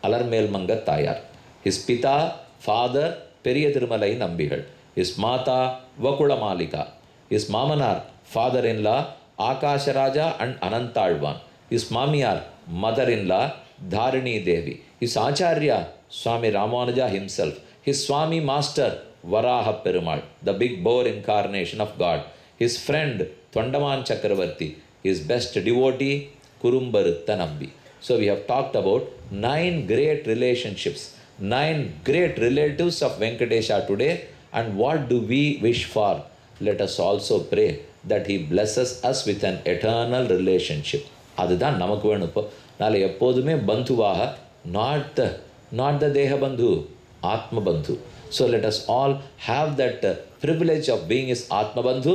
Alarmelmanga Tayar. His Pita, Father, Periya Thirumalai Nambigal. His Mata, Vakula Malika. His Mamanar, father-in-law, Akasharaja and Anantalvan. His Mamiyar, mother-in-law, Dharini Devi. His Acharya, Swami Ramanuja himself. His Swami Master, Varaha Perumal, the big boar incarnation of God. His friend, Twandaman Chakravarti. His best devotee, Kurumbarutta Nambi. So we have talked about 9 great relationships, 9 great relatives of Venkatesha today. And what do we wish for? Let us also pray that he blesses us with an eternal relationship. அதுதான் நமக்கு வேணும். இப்போ நாளை எப்போதுமே பந்துவாக, not the தேக பந்து, ஆத்ம பந்து. So let us all have that privilege of being his Atma Bandhu,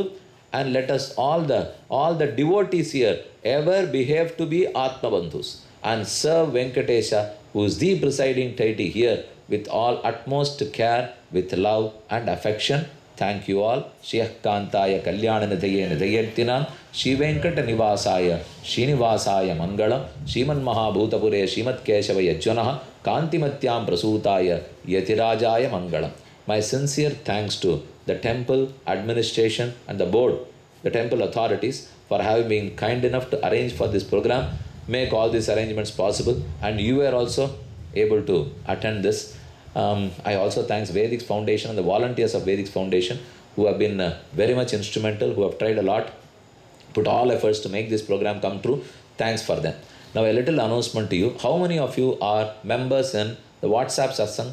and let us all the devotees here ever behave to be Atma Bandhus and serve Venkatesha, who is the presiding deity here, with all utmost care, with love and affection. Thank you all. Shiyakantaya Kalyananidhaye Nidhayartinam Shri Venkata Nivasaya Srinivasaya Mangalam Shriman Mahabhutapure Shrimat Keshava Yajjanaha Kantimatyam Prasutaya Yatirajaya Mangalam. My sincere thanks to the temple administration and the board, the temple authorities, for having been kind enough to arrange for this program, make all these arrangements possible, and you were also able to attend this. I also thanks Vedic Foundation and the volunteers of Vedic Foundation, who have been very much instrumental, who have tried a lot, put all efforts to make this program come true. Thanks for them. Now a little announcement to you. How many of you are members in the WhatsApp satsang?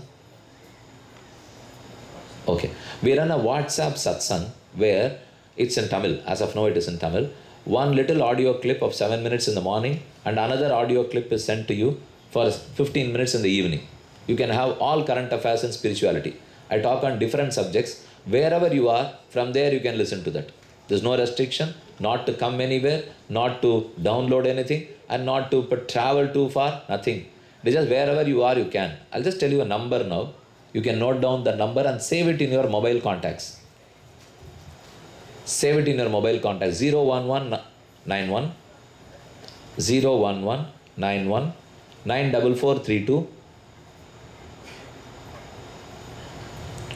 Okay. We run a WhatsApp satsang where it's in Tamil. As of now it is in Tamil. One little audio clip of 7 minutes in the morning and another audio clip is sent to you for 15 minutes in the evening. You can have all current affairs and spirituality. I talk on different subjects. Wherever you are, from there you can listen to that. There's no restriction, not to come anywhere, not to download anything, and not to travel too far, nothing. It is just wherever you are, you can. I'll just tell you a number now. You can note down the number and save it in your mobile contacts. Save it in your mobile contact. 01191 01191 94432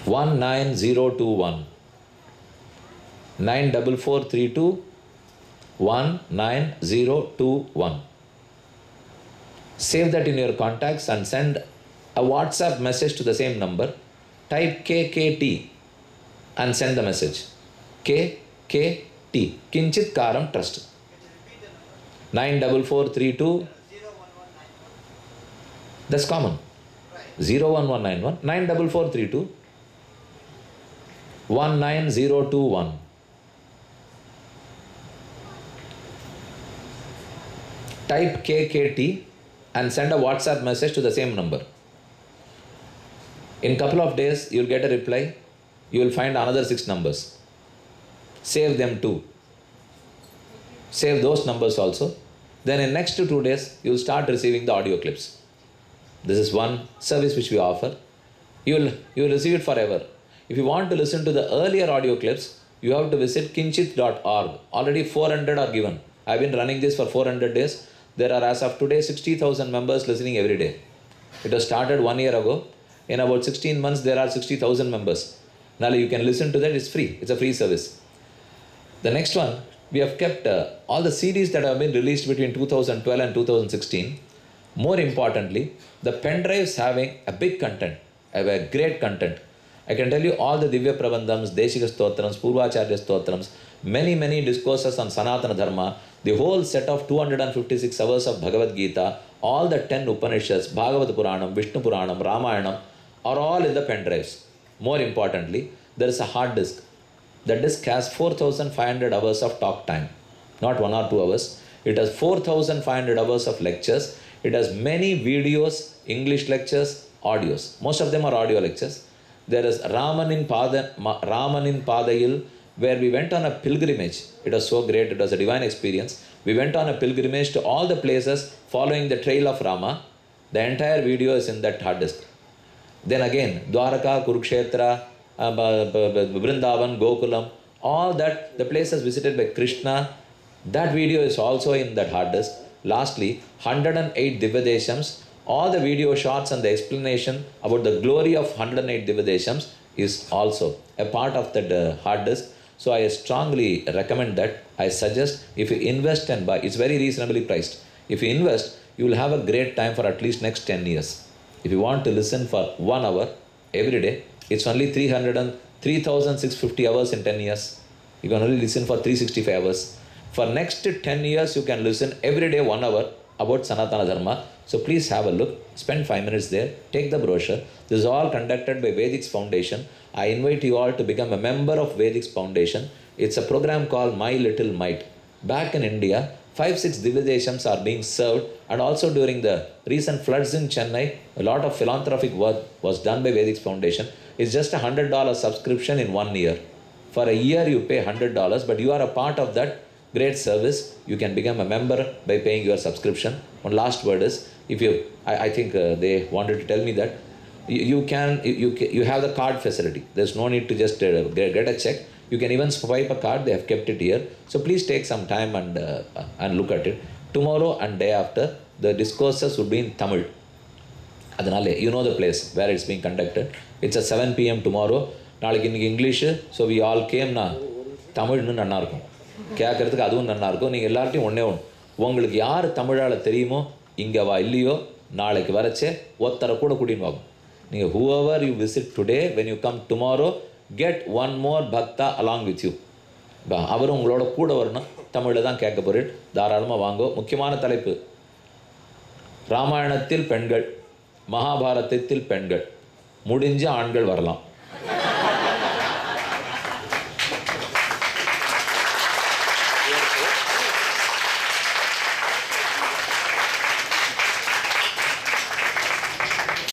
19021 94432 19021. Save that in your contacts and send a WhatsApp message to the same number. Type KKT and send the message. KKT. Kinchit Karam Trust. 94432. That's common. 01191 94432 19021. Type KKT and send a WhatsApp message to the same number. In couple of days, you will get a reply. You will find another 6 numbers. Save them too. Save those numbers also. Then in next 2 days, you will start receiving the audio clips. This is one service which we offer. You will receive it forever. If you want to listen to the earlier audio clips, you have to visit kinchit.org. Already 400 are given. I have been running this for 400 days. There are as of today 60,000 members listening every day. It was started 1 year ago. In about 16 months, there are 60,000 members. Now you can listen to that. It's free. It's a free service. The next one, we have kept all the CDs that have been released between 2012 and 2016. More importantly, the pen drives having a big content, have a great content. I can tell you all the Divya Prabandhams, Deshika Stotrams, Purvacharya Stotrams, many discourses on Sanatana Dharma, the whole set of 256 hours of Bhagavad Gita, all the 10 Upanishads, Bhagavad Puranam, Vishnu Puranam, Ramayanam are all in the pen drives. More importantly, there is a hard disk. The disk has 4,500 hours of talk time, not 1 or 2 hours. It has 4,500 hours of lectures. It has many videos, English lectures, audios. Most of them are audio lectures. There is Ramanin Padayil, where we went on a pilgrimage. It was so great. It was a divine experience. We went on a pilgrimage to all the places following the trail of Rama. The entire video is in that hard disk. Then again, Dwaraka, Kurukshetra, Vrindavan, Gokulam, all that, the places visited by Krishna, that video is also in that hard disk. Lastly, 108 Divyadeshams, all the video shots and the explanation about the glory of 108 Divyadeshams is also a part of that hard disk. So I strongly recommend that. I suggest if you invest and buy, it's very reasonably priced. If you invest, you will have a great time for at least next 10 years. If you want to listen for 1 hour every day, it's only 3,650 hours in 10 years. You can only listen for 365 hours. For next 10 years, you can listen every day 1 hour about Sanatana Dharma. So please have a look. Spend 5 minutes there. Take the brochure. This is all conducted by Vedix Foundation. I invite you all to become a member of Vedix Foundation. It's a program called My Little Might. Back in India, 5-6 Divyadeshams are being served, and also during the recent floods in Chennai, a lot of philanthropic work was done by Vedix Foundation. It's just a $100 subscription in 1 year. For a year you pay $100, but you are a part of that great service. You can become a member by paying your subscription. One last word is, if you, I think they wanted to tell me that you have the card facility. There's no need to just get a check. You can even swipe a card. They have kept it here. So please take some time and look at it. Tomorrow and day after, the discourses would be in Tamil. Adanale, you know the place where it's being conducted. It's at 7 p.m. tomorrow. Naalik இன்னைக்கு English, so we all came na தமிழ்னு நல்லா இருக்கும். கேட்கறதுக்கு அதுவும் நல்லா இருக்கும். நீங்கள் எல்லார்ட்டையும் ஒன்றே ஒன்று, உங்களுக்கு யார் தமிழால் தெரியுமோ இங்கே வா, இல்லையோ நாளைக்கு வரச்சே ஒருத்தரை கூட கூட்டின்னு வாங்க. நீங்கள் whoever you visit today, when you come tomorrow, get one more bhakta along with you. அவரும் உங்களோட கூட வரணும். தமிழில் தான் கேட்க போகிறேன். தாராளமாக வாங்கோ. முக்கியமான தலைப்பு, ராமாயணத்தில் பெண்கள், மகாபாரதத்தில் பெண்கள், முடிஞ்ச ஆண்கள் வரலாம்.